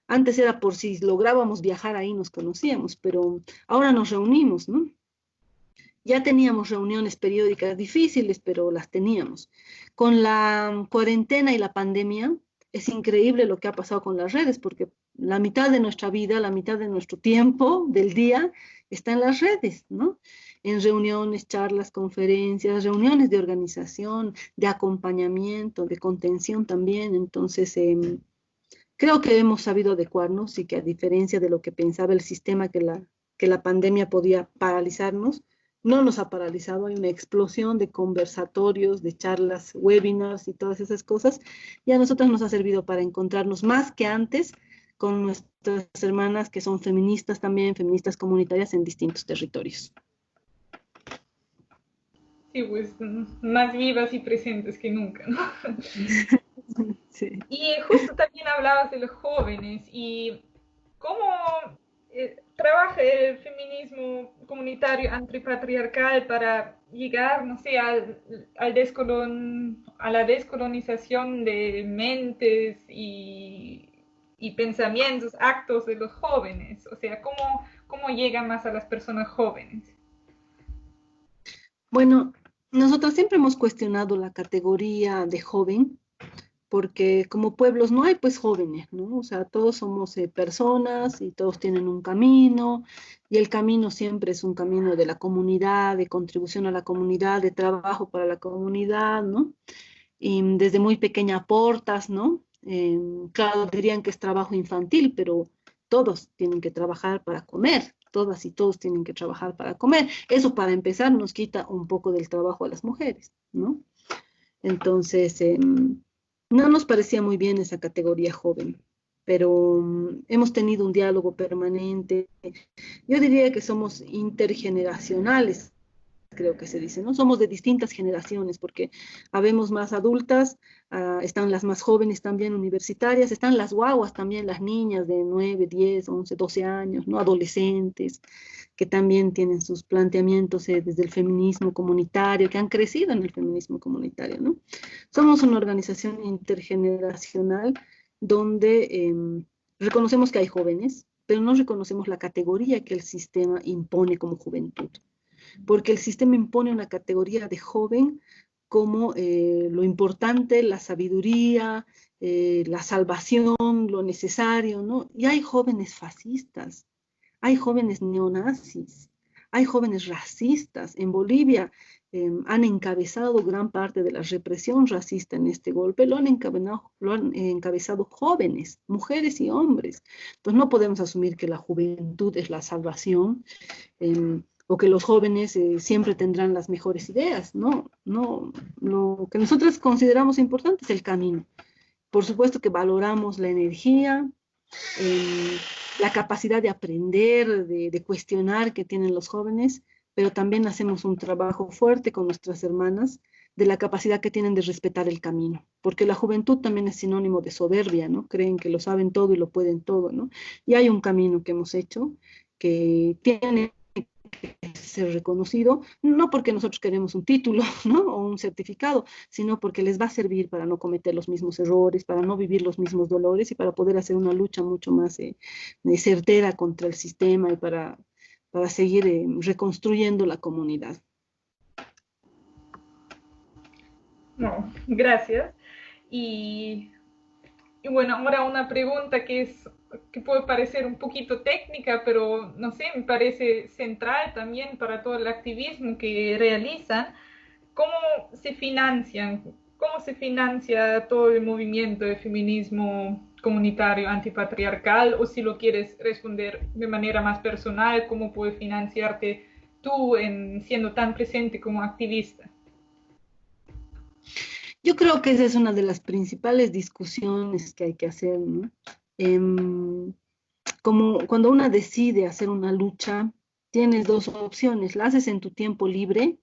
Antes era por si lográbamos viajar ahí nos conocíamos, pero ahora nos reunimos, ¿no? Ya teníamos reuniones periódicas difíciles, pero las teníamos. Con la cuarentena y la pandemia, es increíble lo que ha pasado con las redes, porque la mitad de nuestra vida, la mitad de nuestro tiempo del día está en las redes, ¿no? En reuniones, charlas, conferencias, reuniones de organización, de acompañamiento, de contención también. Entonces, creo que hemos sabido adecuarnos y que a diferencia de lo que pensaba el sistema que la pandemia podía paralizarnos, no nos ha paralizado. Hay una explosión de conversatorios, de charlas, webinars y todas esas cosas. Y a nosotros nos ha servido para encontrarnos más que antes con nuestras hermanas que son feministas también, feministas comunitarias en distintos territorios. Sí, pues más vivas y presentes que nunca, ¿no? Sí. Y justo también hablabas de los jóvenes y cómo trabaja el feminismo comunitario antipatriarcal para llegar, no sé, a la descolonización de mentes y pensamientos, actos de los jóvenes. O sea, ¿cómo llega más a las personas jóvenes? Bueno, nosotros siempre hemos cuestionado la categoría de joven, porque como pueblos no hay pues jóvenes, ¿no? O sea, todos somos personas y todos tienen un camino, y el camino siempre es un camino de la comunidad, de contribución a la comunidad, de trabajo para la comunidad, ¿no? Y desde muy pequeña aportas, ¿no? Claro, dirían que es trabajo infantil, pero todos tienen que trabajar para comer, todas y todos tienen que trabajar para comer. Eso para empezar nos quita un poco del trabajo a las mujeres, ¿no? Entonces, No nos parecía muy bien esa categoría joven, pero hemos tenido un diálogo permanente. Yo diría que somos intergeneracionales, creo que se dice, ¿no? Somos de distintas generaciones, porque habemos más adultas, están las más jóvenes también universitarias, están las guaguas también, las niñas de 9, 10, 11, 12 años, ¿no? Adolescentes, que también tienen sus planteamientos desde el feminismo comunitario, que han crecido en el feminismo comunitario, ¿no? Somos una organización intergeneracional donde reconocemos que hay jóvenes, pero no reconocemos la categoría que el sistema impone como juventud, porque el sistema impone una categoría de joven como lo importante, la sabiduría, la salvación, lo necesario, ¿no? Y hay jóvenes fascistas, hay jóvenes neonazis, hay jóvenes racistas. En Bolivia han encabezado gran parte de la represión racista en este golpe, lo han encabezado jóvenes, mujeres y hombres. Entonces no podemos asumir que la juventud es la salvación, o que los jóvenes siempre tendrán las mejores ideas. No, no, lo que nosotros consideramos importante es el camino. Por supuesto que valoramos la energía, la capacidad de aprender, de cuestionar que tienen los jóvenes, pero también hacemos un trabajo fuerte con nuestras hermanas de la capacidad que tienen de respetar el camino, porque la juventud también es sinónimo de soberbia, ¿no? Creen que lo saben todo y lo pueden todo, ¿no? Y hay un camino que hemos hecho que tiene ser reconocido, no porque nosotros queremos un título, ¿no? O un certificado, sino porque les va a servir para no cometer los mismos errores, para no vivir los mismos dolores y para poder hacer una lucha mucho más certera contra el sistema y para seguir reconstruyendo la comunidad. No, gracias. Y bueno, ahora una pregunta que puede parecer un poquito técnica, pero no sé, me parece central también para todo el activismo que realizan. ¿Cómo se financian? ¿Cómo se financia todo el movimiento de feminismo comunitario antipatriarcal? O si lo quieres responder de manera más personal, ¿cómo puedes financiarte tú siendo tan presente como activista? Yo creo que esa es una de las principales discusiones que hay que hacer, ¿no? Como cuando una decide hacer una lucha, tienes dos opciones: la haces en tu tiempo libre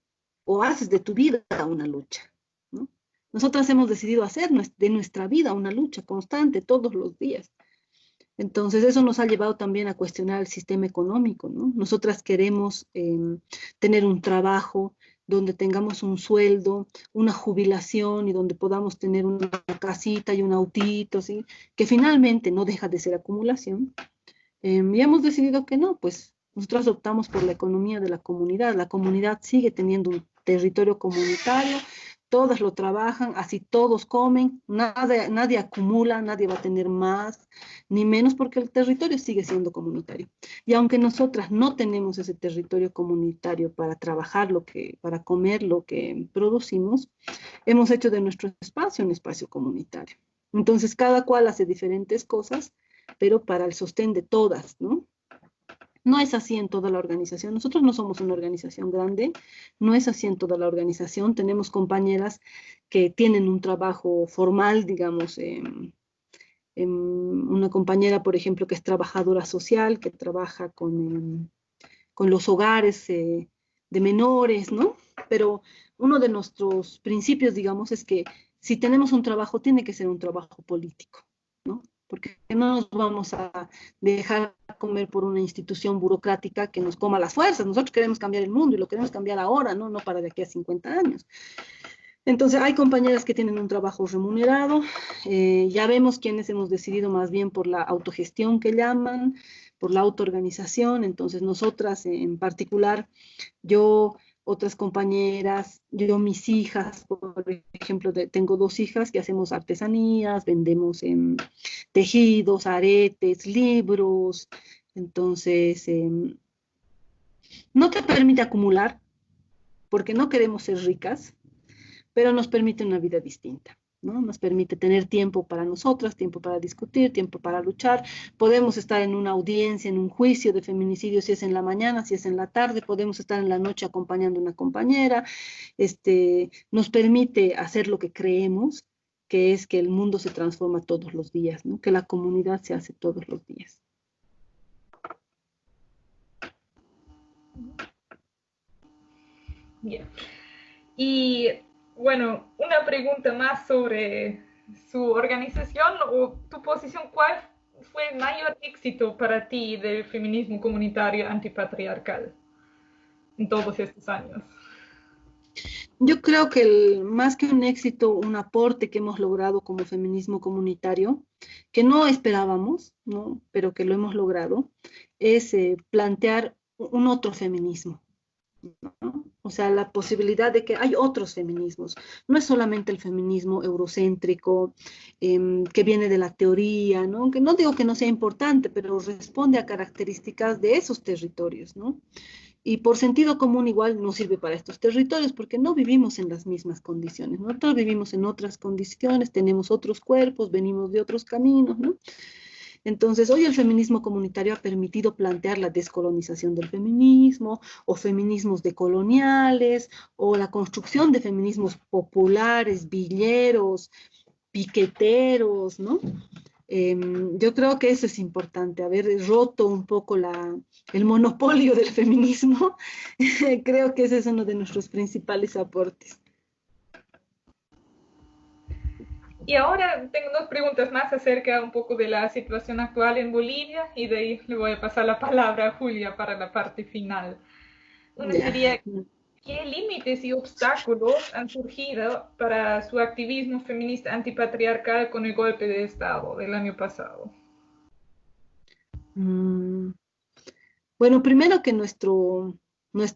o haces de tu vida una lucha, ¿no? Nosotras hemos decidido hacer de nuestra vida una lucha constante todos los días. Entonces eso nos ha llevado también a cuestionar el sistema económico, ¿no? Nosotras queremos tener un trabajo donde tengamos un sueldo, una jubilación y donde podamos tener una casita y un autito, ¿sí? Que finalmente no deja de ser acumulación. Y hemos decidido que no, pues nosotros optamos por la economía de la comunidad sigue teniendo un territorio comunitario, todas lo trabajan, así todos comen, nadie acumula, nadie va a tener más ni menos porque el territorio sigue siendo comunitario. Y aunque nosotras no tenemos ese territorio comunitario para trabajar para comer lo que producimos, hemos hecho de nuestro espacio un espacio comunitario. Entonces cada cual hace diferentes cosas, pero para el sostén de todas, ¿no? No es así en toda la organización. Nosotros no somos una organización grande, no es así en toda la organización. Tenemos compañeras que tienen un trabajo formal, digamos, una compañera, por ejemplo, que es trabajadora social, que trabaja con los hogares de menores, ¿no? Pero uno de nuestros principios, digamos, es que si tenemos un trabajo, tiene que ser un trabajo político, ¿no? Porque no nos vamos a dejar comer por una institución burocrática que nos coma las fuerzas. Nosotros queremos cambiar el mundo y lo queremos cambiar ahora, ¿no? No para de aquí a 50 años. Entonces hay compañeras que tienen un trabajo remunerado, ya vemos quienes hemos decidido más bien por la autogestión que llaman, por la autoorganización. Entonces nosotras en particular, yo, otras compañeras, yo, mis hijas, por ejemplo, tengo 2 hijas que hacemos artesanías, vendemos tejidos, aretes, libros. Entonces, no te permite acumular, porque no queremos ser ricas, pero nos permite una vida distinta, ¿no? Nos permite tener tiempo para nosotras, tiempo para discutir, tiempo para luchar. Podemos estar en una audiencia, en un juicio de feminicidio, si es en la mañana, si es en la tarde. Podemos estar en la noche acompañando a una compañera. Nos permite hacer lo que creemos que es que el mundo se transforma todos los días, ¿no? Que la comunidad se hace todos los días. Bien. Y bueno, una pregunta más sobre su organización o tu posición. ¿Cuál fue el mayor éxito para ti del feminismo comunitario antipatriarcal en todos estos años? Yo creo que más que un éxito, un aporte que hemos logrado como feminismo comunitario, que no esperábamos, ¿no? Pero que lo hemos logrado, es plantear un otro feminismo, ¿no? O sea, la posibilidad de que hay otros feminismos. No es solamente el feminismo eurocéntrico, que viene de la teoría, ¿no? Que no digo que no sea importante, pero responde a características de esos territorios, ¿no? Y por sentido común igual no sirve para estos territorios porque no vivimos en las mismas condiciones. Nosotros vivimos en otras condiciones, tenemos otros cuerpos, venimos de otros caminos, ¿no? Entonces, hoy el feminismo comunitario ha permitido plantear la descolonización del feminismo, o feminismos decoloniales, o la construcción de feminismos populares, villeros, piqueteros, ¿no? Yo creo que eso es importante, haber roto un poco el monopolio del feminismo. Creo que ese es uno de nuestros principales aportes. Y ahora tengo dos preguntas más acerca un poco de la situación actual en Bolivia y de ahí le voy a pasar la palabra a Julia para la parte final. Una sería, ¿qué límites y obstáculos han surgido para su activismo feminista antipatriarcal con el golpe de Estado del año pasado? Bueno, primero que nuestro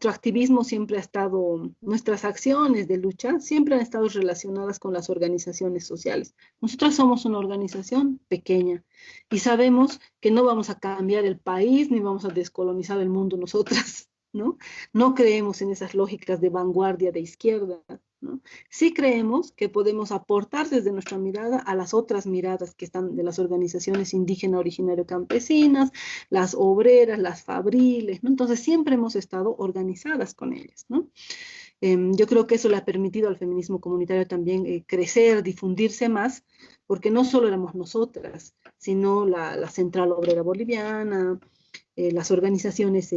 activismo siempre ha estado, nuestras acciones de lucha siempre han estado relacionadas con las organizaciones sociales. Nosotros somos una organización pequeña y sabemos que no vamos a cambiar el país ni vamos a descolonizar el mundo nosotras, ¿no? No creemos en esas lógicas de vanguardia de izquierda, ¿no? Sí creemos que podemos aportar desde nuestra mirada a las otras miradas que están de las organizaciones indígena, originario, campesinas, las obreras, las fabriles, ¿no? Entonces siempre hemos estado organizadas con ellas, ¿no? Yo creo que eso le ha permitido al feminismo comunitario también crecer, difundirse más, porque no solo éramos nosotras, sino la Central Obrera Boliviana, las organizaciones,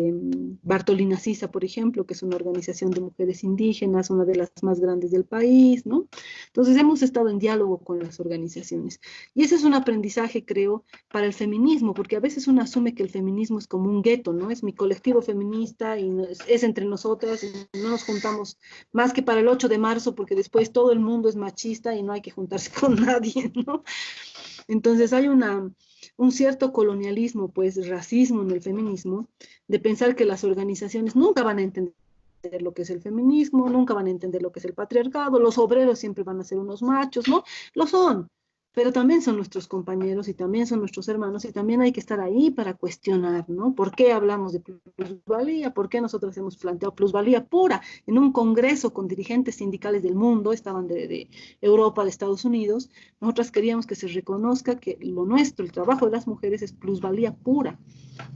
Bartolina Sisa, por ejemplo, que es una organización de mujeres indígenas, una de las más grandes del país, ¿no? Entonces hemos estado en diálogo con las organizaciones. Y ese es un aprendizaje, creo, para el feminismo, porque a veces uno asume que el feminismo es como un gueto, ¿no? Es mi colectivo feminista y es entre nosotras, y no nos juntamos más que para el 8 de marzo, porque después todo el mundo es machista y no hay que juntarse con nadie, ¿no? Entonces hay un cierto colonialismo, pues racismo en el feminismo, de pensar que las organizaciones nunca van a entender lo que es el feminismo, nunca van a entender lo que es el patriarcado, los obreros siempre van a ser unos machos, ¿no? Lo son, pero también son nuestros compañeros y también son nuestros hermanos y también hay que estar ahí para cuestionar, ¿no? ¿Por qué hablamos de plusvalía? ¿Por qué nosotros hemos planteado plusvalía pura? En un congreso con dirigentes sindicales del mundo, estaban de Europa, de Estados Unidos, nosotras queríamos que se reconozca que lo nuestro, el trabajo de las mujeres es plusvalía pura.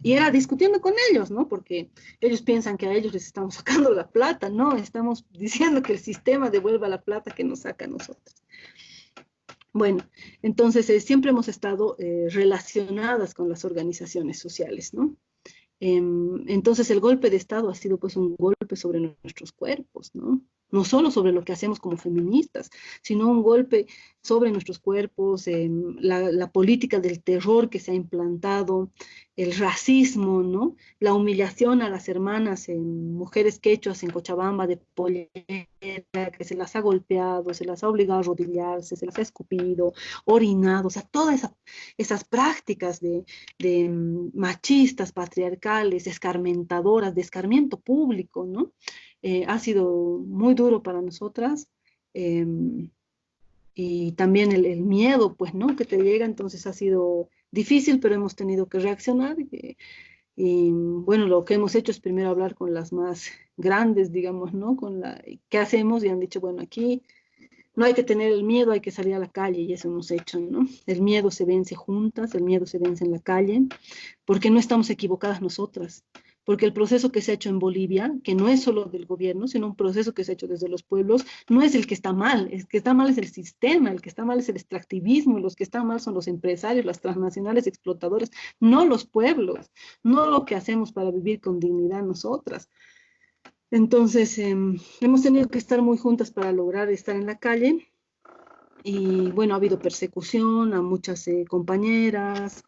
Y era discutiendo con ellos, ¿no? Porque ellos piensan que a ellos les estamos sacando la plata, ¿no? Estamos diciendo que el sistema devuelva la plata que nos saca a nosotros. Bueno, entonces siempre hemos estado relacionadas con las organizaciones sociales, ¿no? Entonces el golpe de Estado ha sido pues un golpe sobre nuestros cuerpos, ¿no? No solo sobre lo que hacemos como feministas, sino un golpe sobre nuestros cuerpos, la política del terror que se ha implantado, el racismo, ¿no? La humillación a las hermanas, mujeres quechuas en Cochabamba de pollera, que se las ha golpeado, se las ha obligado a arrodillarse, se las ha escupido, orinado, o sea, todas esas prácticas de machistas, patriarcales, escarmentadoras, de escarmiento público, ¿no? Ha sido muy duro para nosotras, y también el miedo, pues, ¿no? Que te llega, entonces ha sido difícil, pero hemos tenido que reaccionar, y bueno, lo que hemos hecho es primero hablar con las más grandes, digamos, ¿no? ¿Qué hacemos? Y han dicho, bueno, aquí no hay que tener el miedo, hay que salir a la calle, y eso hemos hecho, ¿no? El miedo se vence juntas, el miedo se vence en la calle, porque no estamos equivocadas nosotras, porque el proceso que se ha hecho en Bolivia, que no es solo del gobierno, sino un proceso que se ha hecho desde los pueblos, no es el que está mal, el que está mal es el sistema, el que está mal es el extractivismo, los que están mal son los empresarios, las transnacionales explotadoras, no los pueblos, no lo que hacemos para vivir con dignidad nosotras. Entonces, hemos tenido que estar muy juntas para lograr estar en la calle. Y bueno, ha habido persecución a muchas compañeras.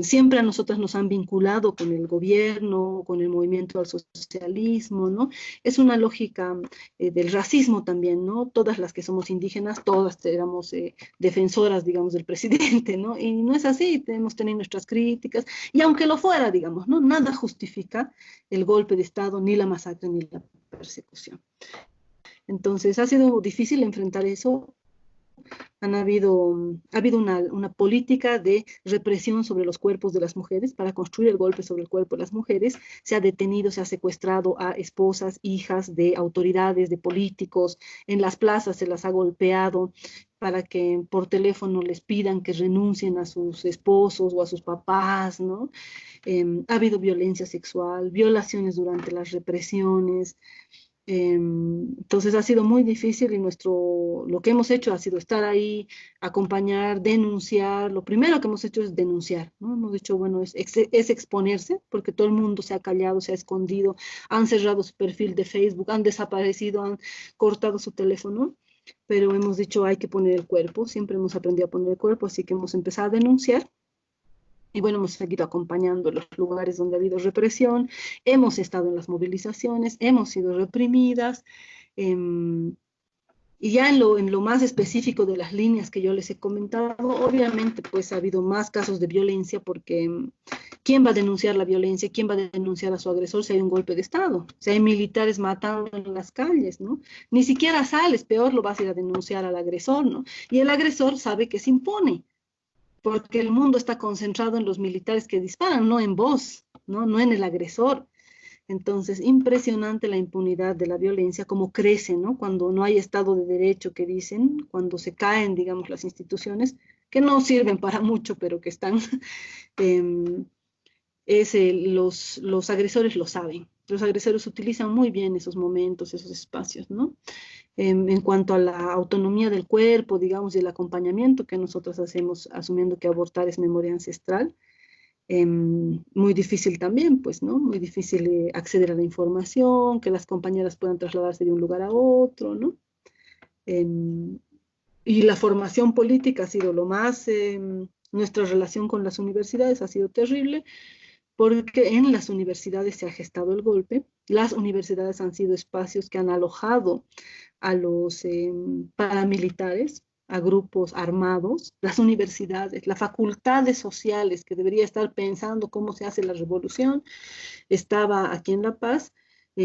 Siempre a nosotras nos han vinculado con el gobierno, con el movimiento al socialismo, ¿no? Es una lógica del racismo también, ¿no? Todas las que somos indígenas, todas éramos defensoras, digamos, del presidente, ¿no? Y no es así, hemos tenido nuestras críticas, y aunque lo fuera, digamos, ¿no? Nada justifica el golpe de Estado, ni la masacre, ni la persecución. Entonces, ha sido difícil enfrentar eso. Ha habido una política de represión sobre los cuerpos de las mujeres para construir el golpe sobre el cuerpo de las mujeres. Se ha detenido, se ha secuestrado a esposas, hijas de autoridades, de políticos. En las plazas se las ha golpeado para que por teléfono les pidan que renuncien a sus esposos o a sus papás, ¿no? Ha habido violencia sexual, violaciones durante las represiones. Entonces ha sido muy difícil y lo que hemos hecho ha sido estar ahí, acompañar, denunciar. Lo primero que hemos hecho es denunciar, ¿no? Hemos dicho, bueno, es exponerse, porque todo el mundo se ha callado, se ha escondido, han cerrado su perfil de Facebook, han desaparecido, han cortado su teléfono, pero hemos dicho, hay que poner el cuerpo. Siempre hemos aprendido a poner el cuerpo, así que hemos empezado a denunciar. Y bueno, hemos seguido acompañando los lugares donde ha habido represión, hemos estado en las movilizaciones, hemos sido reprimidas, y ya en lo más específico de las líneas que yo les he comentado, obviamente pues ha habido más casos de violencia, porque ¿quién va a denunciar la violencia? ¿Quién va a denunciar a su agresor si hay un golpe de Estado? Si hay militares matando en las calles, ¿no? Ni siquiera sales, peor lo vas a ir a denunciar al agresor, ¿no? Y el agresor sabe que se impone, porque el mundo está concentrado en los militares que disparan, no en vos, no en el agresor. Entonces, impresionante la impunidad de la violencia, cómo crece, ¿no? Cuando no hay Estado de Derecho, que dicen, cuando se caen, digamos, las instituciones, que no sirven para mucho, pero que están, los agresores lo saben. Los agresores utilizan muy bien esos momentos, esos espacios, ¿no? En cuanto a la autonomía del cuerpo, digamos, y el acompañamiento que nosotros hacemos, asumiendo que abortar es memoria ancestral, muy difícil también, pues, ¿no? Muy difícil acceder a la información, que las compañeras puedan trasladarse de un lugar a otro, ¿no? Y la formación política ha sido lo más, nuestra relación con las universidades ha sido terrible, porque en las universidades se ha gestado el golpe. Las universidades han sido espacios que han alojado a los paramilitares, a grupos armados. Las universidades, las facultades sociales, que debería estar pensando cómo se hace la revolución, estaba aquí en La Paz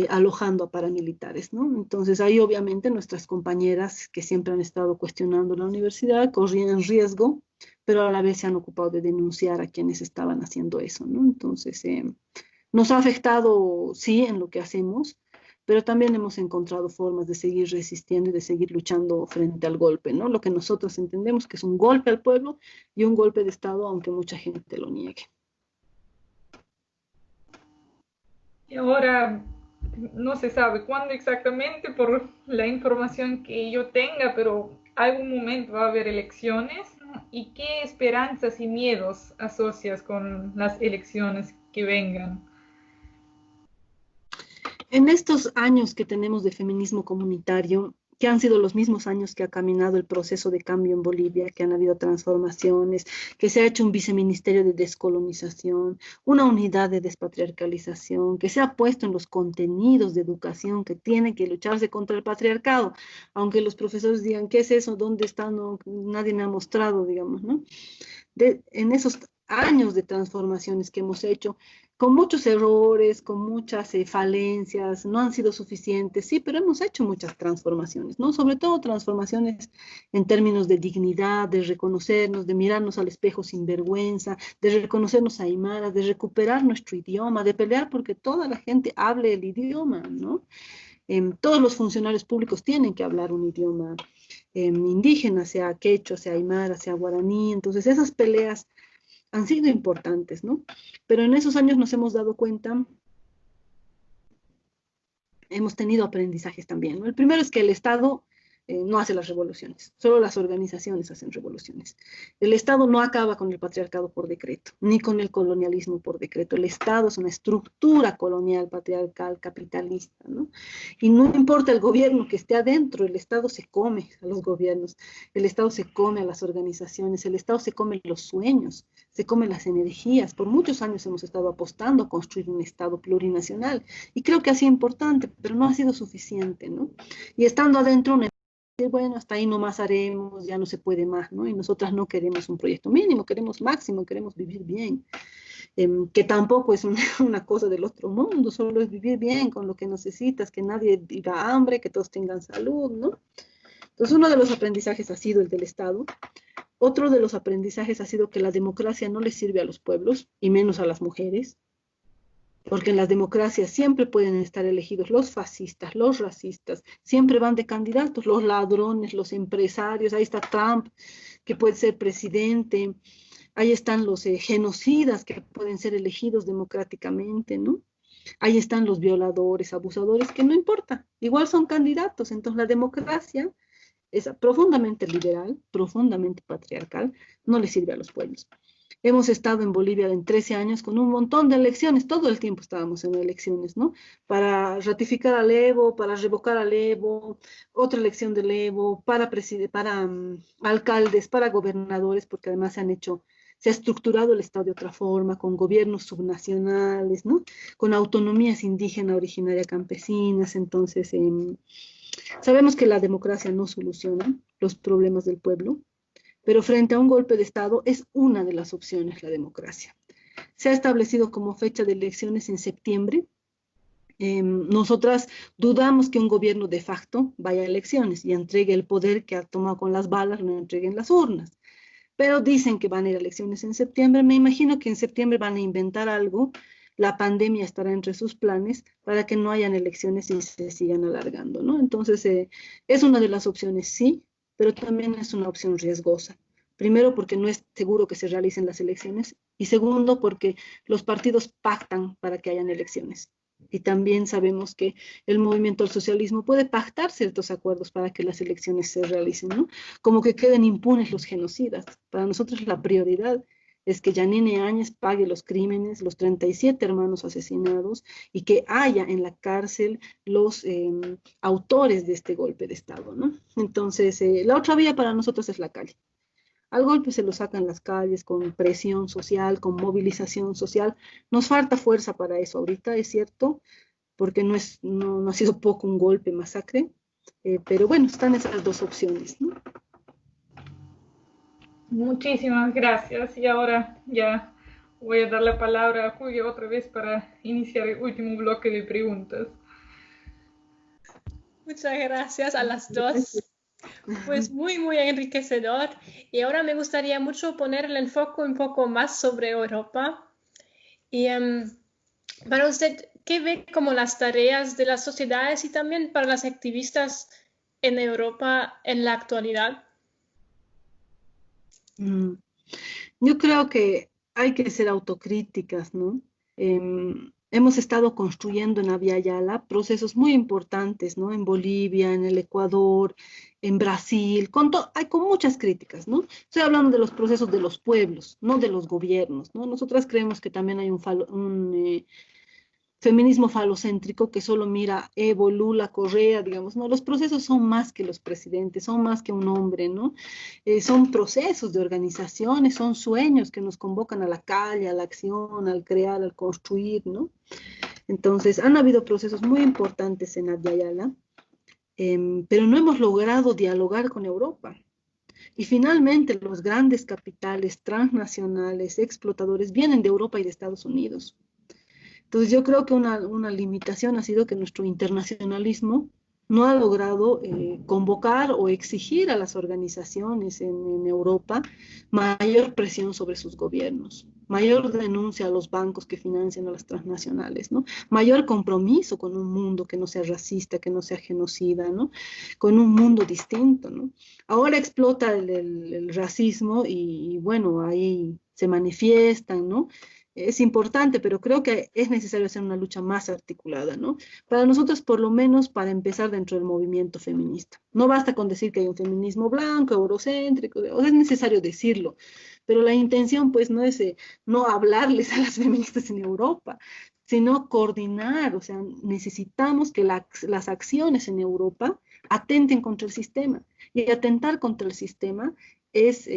alojando a paramilitares, ¿no? Entonces ahí obviamente nuestras compañeras que siempre han estado cuestionando la universidad corrían riesgo, pero a la vez se han ocupado de denunciar a quienes estaban haciendo eso, ¿no? Entonces, nos ha afectado, sí, en lo que hacemos, pero también hemos encontrado formas de seguir resistiendo y de seguir luchando frente al golpe, ¿no? Lo que nosotros entendemos que es un golpe al pueblo y un golpe de Estado, aunque mucha gente lo niegue. Y ahora no se sabe cuándo exactamente por la información que yo tenga, pero algún momento va a haber elecciones. ¿Y qué esperanzas y miedos asocias con las elecciones que vengan? En estos años que tenemos de feminismo comunitario, que han sido los mismos años que ha caminado el proceso de cambio en Bolivia, que han habido transformaciones, que se ha hecho un viceministerio de descolonización, una unidad de despatriarcalización, que se ha puesto en los contenidos de educación que tiene que lucharse contra el patriarcado, aunque los profesores digan, ¿qué es eso? ¿Dónde está? No, nadie me ha mostrado, digamos, ¿no? En esos años de transformaciones que hemos hecho, con muchos errores, con muchas falencias, no han sido suficientes, sí, pero hemos hecho muchas transformaciones, ¿no? Sobre todo transformaciones en términos de dignidad, de reconocernos, de mirarnos al espejo sin vergüenza, de reconocernos aymaras, de recuperar nuestro idioma, de pelear porque toda la gente hable el idioma, ¿no? Todos los funcionarios públicos tienen que hablar un idioma indígena, sea quechua, sea aymara, sea guaraní. Entonces esas peleas han sido importantes, ¿no? Pero en esos años nos hemos dado cuenta hemos tenido aprendizajes también, ¿no? El primero es que el Estado no hace las revoluciones, solo las organizaciones hacen revoluciones. El Estado no acaba con el patriarcado por decreto, ni con el colonialismo por decreto. El Estado es una estructura colonial, patriarcal, capitalista, ¿no? Y no importa el gobierno que esté adentro, el Estado se come a los gobiernos, el Estado se come a las organizaciones, el Estado se come los sueños, se come las energías. Por muchos años hemos estado apostando a construir un Estado plurinacional, y creo que ha sido importante, pero no ha sido suficiente, ¿no? Y estando adentro, bueno, hasta ahí nomás haremos, ya no se puede más, ¿no? Y nosotras no queremos un proyecto mínimo, queremos máximo, queremos vivir bien, que tampoco es una cosa del otro mundo, solo es vivir bien con lo que necesitas, que nadie viva hambre, que todos tengan salud, ¿no? Entonces, uno de los aprendizajes ha sido el del Estado. Otro de los aprendizajes ha sido que la democracia no le sirve a los pueblos, y menos a las mujeres, porque en las democracias siempre pueden estar elegidos los fascistas, los racistas, siempre van de candidatos, los ladrones, los empresarios, ahí está Trump, que puede ser presidente, ahí están los genocidas que pueden ser elegidos democráticamente, ¿no? Ahí están los violadores, abusadores, que no importa, igual son candidatos. Entonces la democracia es profundamente liberal, profundamente patriarcal, no le sirve a los pueblos. Hemos estado en Bolivia en 13 años con un montón de elecciones, todo el tiempo estábamos en elecciones, ¿no? Para ratificar al Evo, para revocar al Evo, otra elección del Evo, para alcaldes, para gobernadores, porque además se ha estructurado el Estado de otra forma, con gobiernos subnacionales, ¿no? Con autonomías indígena, originaria, campesinas. Entonces, sabemos que la democracia no soluciona los problemas del pueblo, pero frente a un golpe de Estado es una de las opciones la democracia. Se ha establecido como fecha de elecciones en septiembre. Nosotras dudamos que un gobierno de facto vaya a elecciones y entregue el poder que ha tomado con las balas, lo entregue en las urnas. Pero dicen que van a ir a elecciones en septiembre. Me imagino que en septiembre van a inventar algo. La pandemia estará entre sus planes para que no hayan elecciones y se sigan alargando, ¿no? Entonces, es una de las opciones, sí, pero también es una opción riesgosa. Primero, porque no es seguro que se realicen las elecciones, y segundo, porque los partidos pactan para que hayan elecciones. Y también sabemos que el movimiento al socialismo puede pactar ciertos acuerdos para que las elecciones se realicen, ¿no? Como que queden impunes los genocidas. Para nosotros la prioridad es que Yanine Áñez pague los crímenes, los 37 hermanos asesinados, y que haya en la cárcel los autores de este golpe de Estado, ¿no? Entonces, la otra vía para nosotros es la calle. Al golpe se lo sacan las calles con presión social, con movilización social. Nos falta fuerza para eso ahorita, es cierto, porque no ha sido poco un golpe, masacre, pero bueno, están esas dos opciones, ¿no? Muchísimas gracias. Y ahora ya voy a dar la palabra a Julia otra vez para iniciar el último bloque de preguntas. Muchas gracias a las dos. Pues muy, muy enriquecedor. Y ahora me gustaría mucho poner el enfoque un poco más sobre Europa. Y para usted, ¿qué ve como las tareas de las sociedades y también para las activistas en Europa en la actualidad? Yo creo que hay que ser autocríticas, ¿no? Hemos estado construyendo en Abya Yala procesos muy importantes, ¿no? En Bolivia, en el Ecuador, en Brasil, con muchas críticas, ¿no? Estoy hablando de los procesos de los pueblos, no de los gobiernos, ¿no? Nosotras creemos que también hay un feminismo falocéntrico que solo mira Evo, Lula, Correa, digamos, ¿no? Los procesos son más que los presidentes, son más que un hombre, ¿no? Son procesos de organizaciones, son sueños que nos convocan a la calle, a la acción, al crear, al construir, ¿no? Entonces, han habido procesos muy importantes en Abya Yala, pero no hemos logrado dialogar con Europa. Y finalmente, los grandes capitales transnacionales, explotadores, vienen de Europa y de Estados Unidos. Entonces yo creo que una limitación ha sido que nuestro internacionalismo no ha logrado convocar o exigir a las organizaciones en Europa mayor presión sobre sus gobiernos, mayor denuncia a los bancos que financian a las transnacionales, ¿no? Mayor compromiso con un mundo que no sea racista, que no sea genocida, ¿no? Con un mundo distinto, ¿no? Ahora explota el racismo y bueno, ahí se manifiestan, ¿no? es importante, pero creo que es necesario hacer una lucha más articulada, ¿no? Para nosotros, por lo menos, para empezar dentro del movimiento feminista. No basta con decir que hay un feminismo blanco, eurocéntrico, o sea, es necesario decirlo, pero la intención, pues, no es no hablarles a las feministas en Europa, sino coordinar, o sea, necesitamos que las acciones en Europa atenten contra el sistema, y atentar contra el sistema es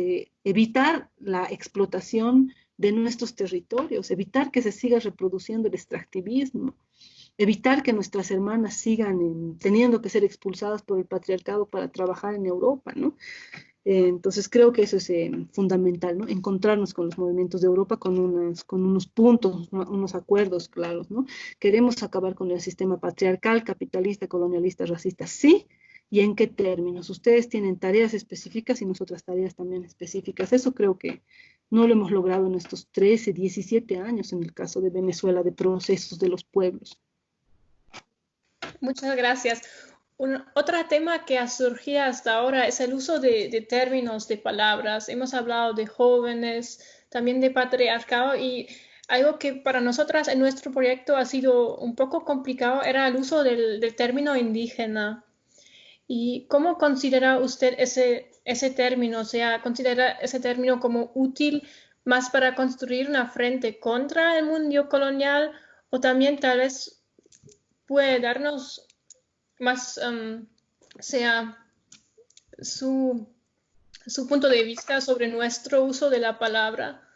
evitar la explotación de nuestros territorios, evitar que se siga reproduciendo el extractivismo, evitar que nuestras hermanas sigan teniendo que ser expulsadas por el patriarcado para trabajar en Europa, ¿no? Entonces creo que eso es fundamental, ¿no? Encontrarnos con los movimientos de Europa con unos puntos, unos acuerdos claros, ¿no? Queremos acabar con el sistema patriarcal, capitalista, colonialista, racista, sí. ¿Y en qué términos? Ustedes tienen tareas específicas y nosotras tareas también específicas. Eso creo que no lo hemos logrado en estos 13, 17 años en el caso de Venezuela, de procesos de los pueblos. Muchas gracias. Otro tema que ha surgido hasta ahora es el uso de términos, de palabras. Hemos hablado de jóvenes, también de patriarcado, y algo que para nosotras en nuestro proyecto ha sido un poco complicado era el uso del término indígena. ¿Y cómo considera usted ese término? O sea, ¿considera ese término como útil más para construir una frente contra el mundo colonial, o también tal vez puede darnos más, su punto de vista sobre nuestro uso de la palabra?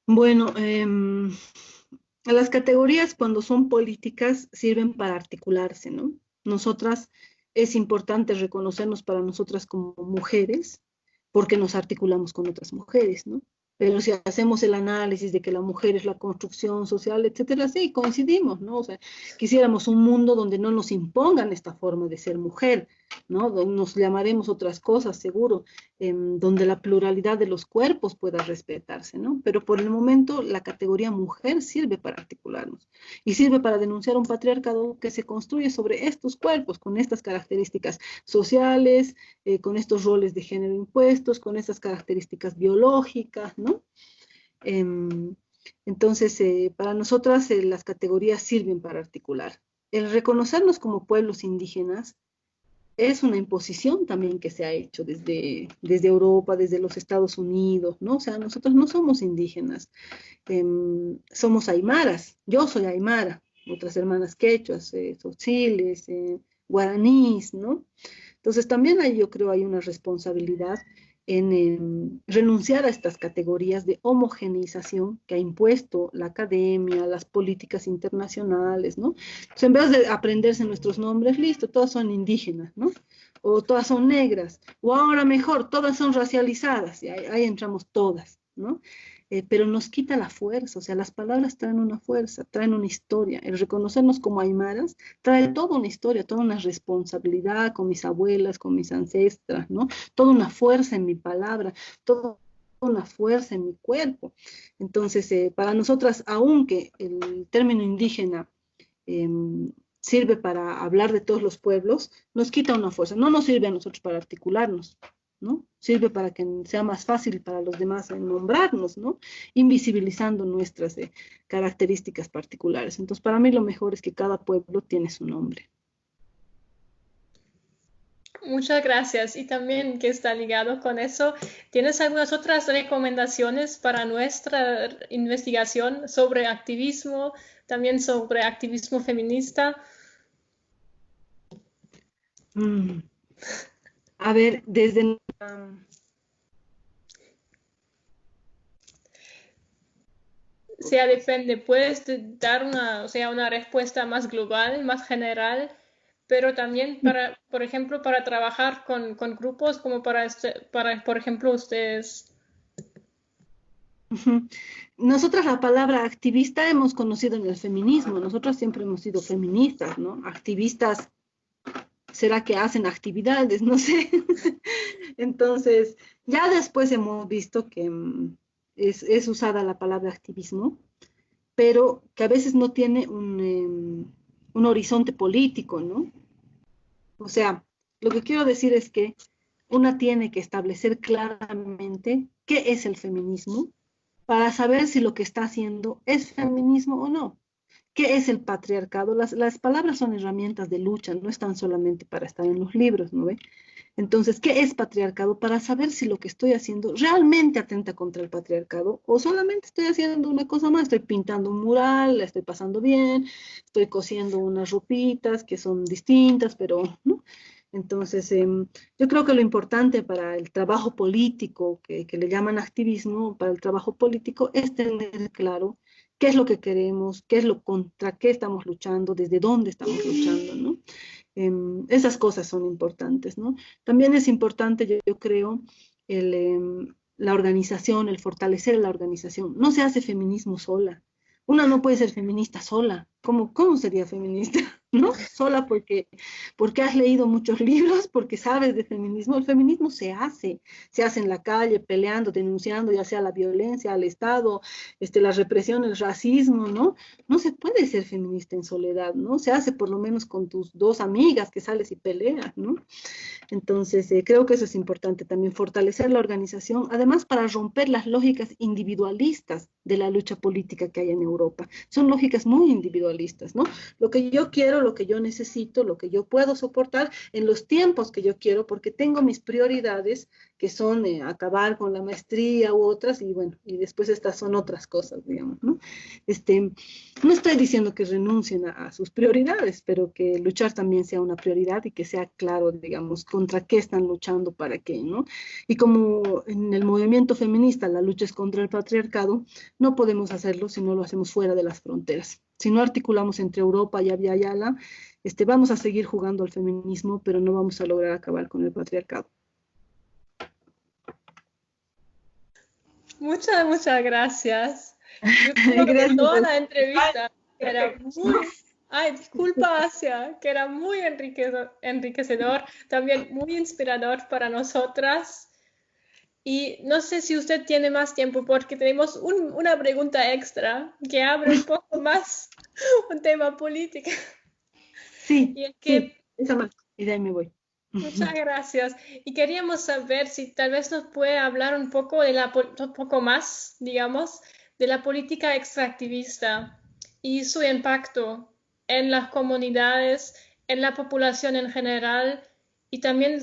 Bueno, las categorías cuando son políticas sirven para articularse, ¿no? Nosotras, es importante reconocernos para nosotras como mujeres, porque nos articulamos con otras mujeres, ¿no? Pero si hacemos el análisis de que la mujer es la construcción social, etcétera, sí, coincidimos, ¿no? O sea, quisiéramos un mundo donde no nos impongan esta forma de ser mujer, ¿no? Donde nos llamaremos otras cosas, seguro, donde la pluralidad de los cuerpos pueda respetarse, ¿no? Pero por el momento la categoría mujer sirve para articularnos y sirve para denunciar un patriarcado que se construye sobre estos cuerpos, con estas características sociales, con estos roles de género impuestos, con estas características biológicas, ¿no? Entonces, para nosotras las categorías sirven para articular. El reconocernos como pueblos indígenas es una imposición también que se ha hecho desde Europa, desde los Estados Unidos, ¿no? O sea, nosotros no somos indígenas, somos aymaras. Yo soy aymara, otras hermanas quechuas, tzotziles, guaraníes, ¿no? Entonces también yo creo hay una responsabilidad en renunciar a estas categorías de homogeneización que ha impuesto la academia, las políticas internacionales, ¿no? Entonces, en vez de aprenderse nuestros nombres, listo, todas son indígenas, ¿no? O todas son negras, o ahora mejor, todas son racializadas, y ahí entramos todas, ¿no? Pero nos quita la fuerza, o sea, las palabras traen una fuerza, traen una historia. El reconocernos como aymaras trae toda una historia, toda una responsabilidad con mis abuelas, con mis ancestras, ¿no? Toda una fuerza en mi palabra, toda una fuerza en mi cuerpo. Entonces, para nosotras, aunque el término indígena sirve para hablar de todos los pueblos, nos quita una fuerza. No nos sirve a nosotros para articularnos, ¿no? Sirve para que sea más fácil para los demás nombrarnos, ¿no? Invisibilizando nuestras características particulares. Entonces, para mí lo mejor es que cada pueblo tiene su nombre. Muchas gracias. Y también que está ligado con eso, ¿tienes algunas otras recomendaciones para nuestra investigación sobre activismo, también sobre activismo feminista? A ver, desde... O sea, depende, puedes dar una respuesta más global, más general, pero también para, por ejemplo, para trabajar con grupos como para, por ejemplo, ustedes. Nosotras la palabra activista hemos conocido en el feminismo, nosotras siempre hemos sido feministas, ¿no? Activistas, ¿será que hacen actividades? No sé. Entonces, ya después hemos visto que es usada la palabra activismo, pero que a veces no tiene un horizonte político, ¿no? O sea, lo que quiero decir es que una tiene que establecer claramente qué es el feminismo para saber si lo que está haciendo es feminismo o no. ¿Qué es el patriarcado? Las palabras son herramientas de lucha, no están solamente para estar en los libros, ¿no ve? Entonces, ¿qué es patriarcado? Para saber si lo que estoy haciendo realmente atenta contra el patriarcado o solamente estoy haciendo una cosa más, estoy pintando un mural, la estoy pasando bien, estoy cosiendo unas ropitas que son distintas, pero, ¿no? Entonces, yo creo que lo importante para el trabajo político, que le llaman activismo, para el trabajo político, es tener claro qué es lo que queremos, qué es lo contra qué estamos luchando, desde dónde estamos luchando, ¿no? Esas cosas son importantes, ¿no? También es importante, yo creo, la organización, el fortalecer la organización. No se hace feminismo sola. Una no puede ser feminista sola. ¿Cómo sería feminista? ¿No? Sola porque has leído muchos libros, porque sabes de feminismo. El feminismo se hace en la calle, peleando, denunciando, ya sea la violencia al Estado, la represión, el racismo, ¿no? No se puede ser feminista en soledad, ¿no? Se hace por lo menos con tus dos amigas que sales y peleas, ¿no? Entonces, creo que eso es importante también, fortalecer la organización, además para romper las lógicas individualistas de la lucha política que hay en Europa. Son lógicas muy individualistas, ¿no? Lo que yo quiero, lo que yo necesito, lo que yo puedo soportar en los tiempos que yo quiero, porque tengo mis prioridades, que son acabar con la maestría u otras, y bueno, y después estas son otras cosas, digamos, ¿no? No estoy diciendo que renuncien a sus prioridades, pero que luchar también sea una prioridad y que sea claro, digamos, contra qué están luchando, para qué, ¿no? Y como en el movimiento feminista la lucha es contra el patriarcado, no podemos hacerlo si no lo hacemos fuera de las fronteras. Si no articulamos entre Europa y Abya Yala, vamos a seguir jugando al feminismo, pero no vamos a lograr acabar con el patriarcado. Muchas gracias. Yo creo que toda la entrevista era muy... Ay, disculpa, Asia, que era muy enriquecedor, también muy inspirador para nosotras. Y no sé si usted tiene más tiempo, porque tenemos una pregunta extra que abre un poco más un tema político. Sí, y es que, sí, esa más, y de ahí me voy. Muchas gracias. Y queríamos saber si tal vez nos puede hablar un poco más, digamos, de la política extractivista y su impacto en las comunidades, en la población en general, y también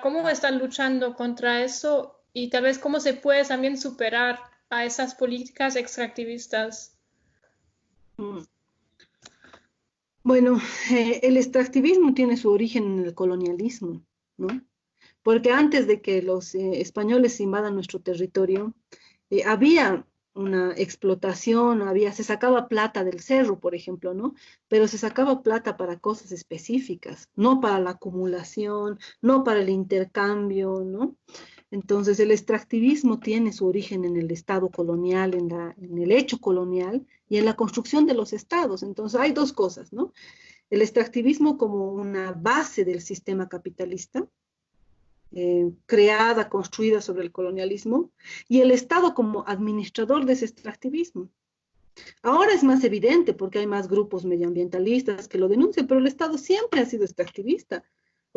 cómo están luchando contra eso y tal vez cómo se puede también superar a esas políticas extractivistas. Bueno, el extractivismo tiene su origen en el colonialismo, ¿no? Porque antes de que los españoles invadan nuestro territorio, había una explotación, se sacaba plata del cerro, por ejemplo, ¿no? Pero se sacaba plata para cosas específicas, no para la acumulación, no para el intercambio, ¿no? Entonces, el extractivismo tiene su origen en el Estado colonial, en el hecho colonial y en la construcción de los estados. Entonces, hay dos cosas, ¿no? El extractivismo como una base del sistema capitalista, creada, construida sobre el colonialismo, y el Estado como administrador de ese extractivismo. Ahora es más evidente porque hay más grupos medioambientalistas que lo denuncian, pero el Estado siempre ha sido extractivista.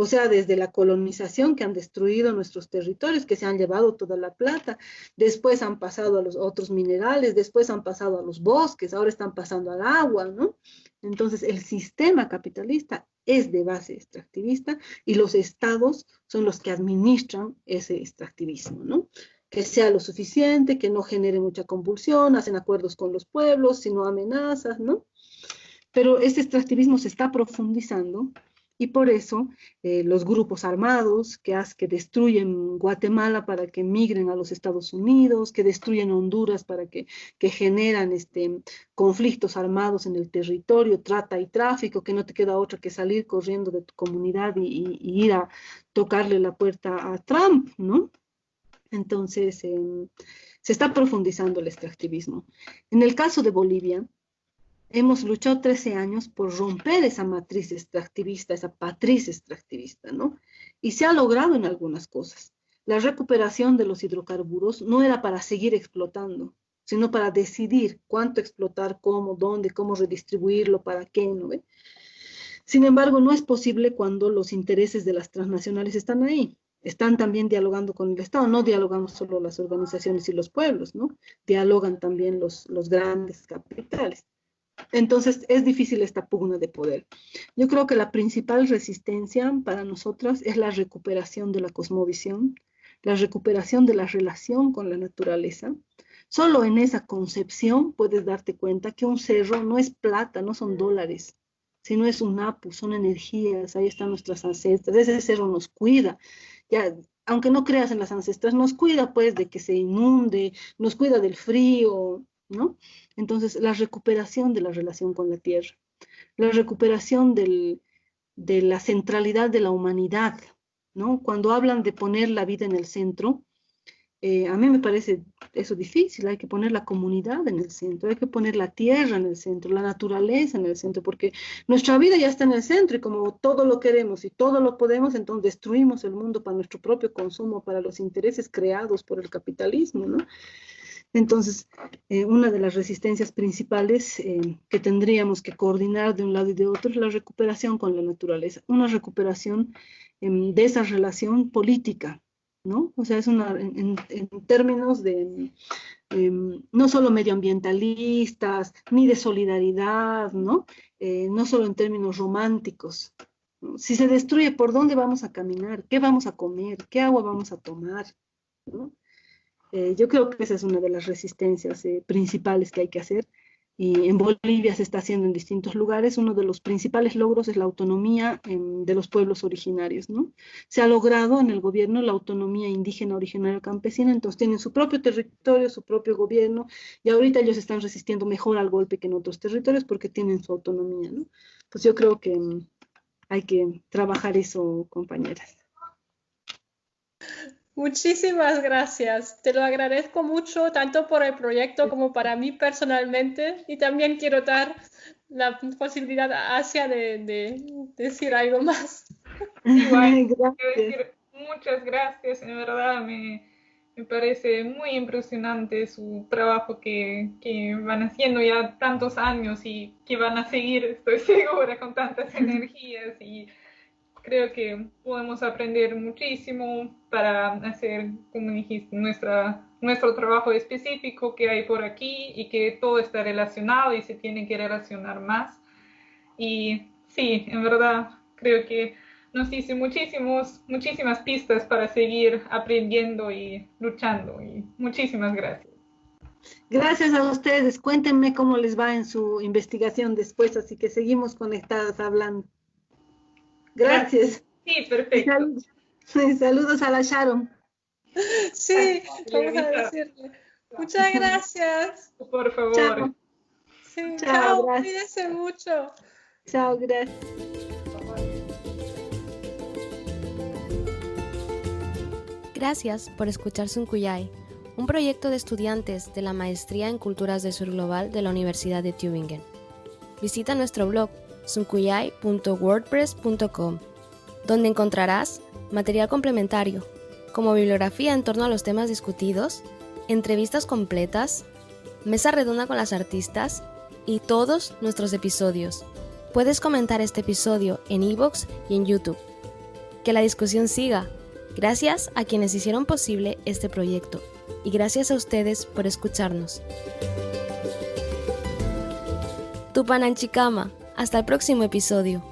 O sea, desde la colonización, que han destruido nuestros territorios, que se han llevado toda la plata, después han pasado a los otros minerales, después han pasado a los bosques, ahora están pasando al agua, ¿no? Entonces, el sistema capitalista es de base extractivista y los estados son los que administran ese extractivismo, ¿no? Que sea lo suficiente, que no genere mucha convulsión, hacen acuerdos con los pueblos, sino amenazas, ¿no? Pero este extractivismo se está profundizando. Y por eso los grupos armados que destruyen Guatemala para que migren a los Estados Unidos, que destruyen Honduras para que generan conflictos armados en el territorio, trata y tráfico, que no te queda otra que salir corriendo de tu comunidad y ir a tocarle la puerta a Trump, ¿no? Entonces se está profundizando el extractivismo. En el caso de Bolivia, hemos luchado 13 años por romper esa matriz extractivista, esa patriz extractivista, ¿no? Y se ha logrado en algunas cosas. La recuperación de los hidrocarburos no era para seguir explotando, sino para decidir cuánto explotar, cómo, dónde, cómo redistribuirlo, para qué, ¿no ve? Sin embargo, no es posible cuando los intereses de las transnacionales están ahí. están también dialogando con el Estado, no dialogamos solo las organizaciones y los pueblos, ¿no? Dialogan también los grandes capitales. Entonces es difícil esta pugna de poder. Yo creo que la principal resistencia para nosotras es la recuperación de la cosmovisión, la recuperación de la relación con la naturaleza. Solo en esa concepción puedes darte cuenta que un cerro no es plata, no son dólares, sino es un apu, son energías, ahí están nuestras ancestras, ese cerro nos cuida. Ya, aunque no creas en las ancestras, nos cuida pues de que se inunde, nos cuida del frío, ¿no? Entonces, la recuperación de la relación con la tierra, la recuperación de la centralidad de la humanidad, ¿no? Cuando hablan de poner la vida en el centro, a mí me parece eso difícil, hay que poner la comunidad en el centro, hay que poner la tierra en el centro, la naturaleza en el centro, porque nuestra vida ya está en el centro y como todo lo queremos y todo lo podemos, entonces destruimos el mundo para nuestro propio consumo, para los intereses creados por el capitalismo, ¿no? Entonces, una de las resistencias principales que tendríamos que coordinar de un lado y de otro es la recuperación con la naturaleza, una recuperación de esa relación política, ¿no? O sea, es en términos de no solo medioambientalistas, ni de solidaridad, ¿no? No solo en términos románticos, ¿no? Si se destruye, ¿por dónde vamos a caminar? ¿Qué vamos a comer? ¿Qué agua vamos a tomar? ¿No? Yo creo que esa es una de las resistencias principales que hay que hacer. Y en Bolivia se está haciendo en distintos lugares. Uno de los principales logros es la autonomía de los pueblos originarios, ¿no? Se ha logrado en el gobierno la autonomía indígena, originaria, campesina, entonces tienen su propio territorio, su propio gobierno, y ahorita ellos están resistiendo mejor al golpe que en otros territorios porque tienen su autonomía, ¿no? Pues yo creo que hay que trabajar eso, compañeras. Muchísimas gracias. Te lo agradezco mucho, tanto por el proyecto como para mí personalmente. Y también quiero dar la posibilidad a Asia de decir algo más. Igual, quiero decir muchas gracias. En verdad me parece muy impresionante su trabajo que van haciendo ya tantos años y que van a seguir, estoy segura, con tantas energías. Y creo que podemos aprender muchísimo para hacer, como dijiste, nuestro trabajo específico que hay por aquí y que todo está relacionado y se tiene que relacionar más. Y sí, en verdad, creo que nos dice muchísimas pistas para seguir aprendiendo y luchando. Y muchísimas gracias. Gracias a ustedes. Cuéntenme cómo les va en su investigación después, así que seguimos conectadas hablando. Gracias. Sí, perfecto. Saludos a la Sharon. Sí, vamos a decirle. Muchas gracias. Por favor. Chao. Sí, chao, cuídense mucho. Chao, gracias. Gracias por escuchar Suncuyay, un proyecto de estudiantes de la Maestría en Culturas del Sur Global de la Universidad de Tübingen. Visita nuestro blog suncuyay.wordpress.com, donde encontrarás material complementario, como bibliografía en torno a los temas discutidos, entrevistas completas, mesa redonda con las artistas y todos nuestros episodios. Puedes comentar este episodio en iVoox y en YouTube. Que la discusión siga. Gracias a quienes hicieron posible este proyecto y gracias a ustedes por escucharnos. Tupananchikama. Hasta el próximo episodio.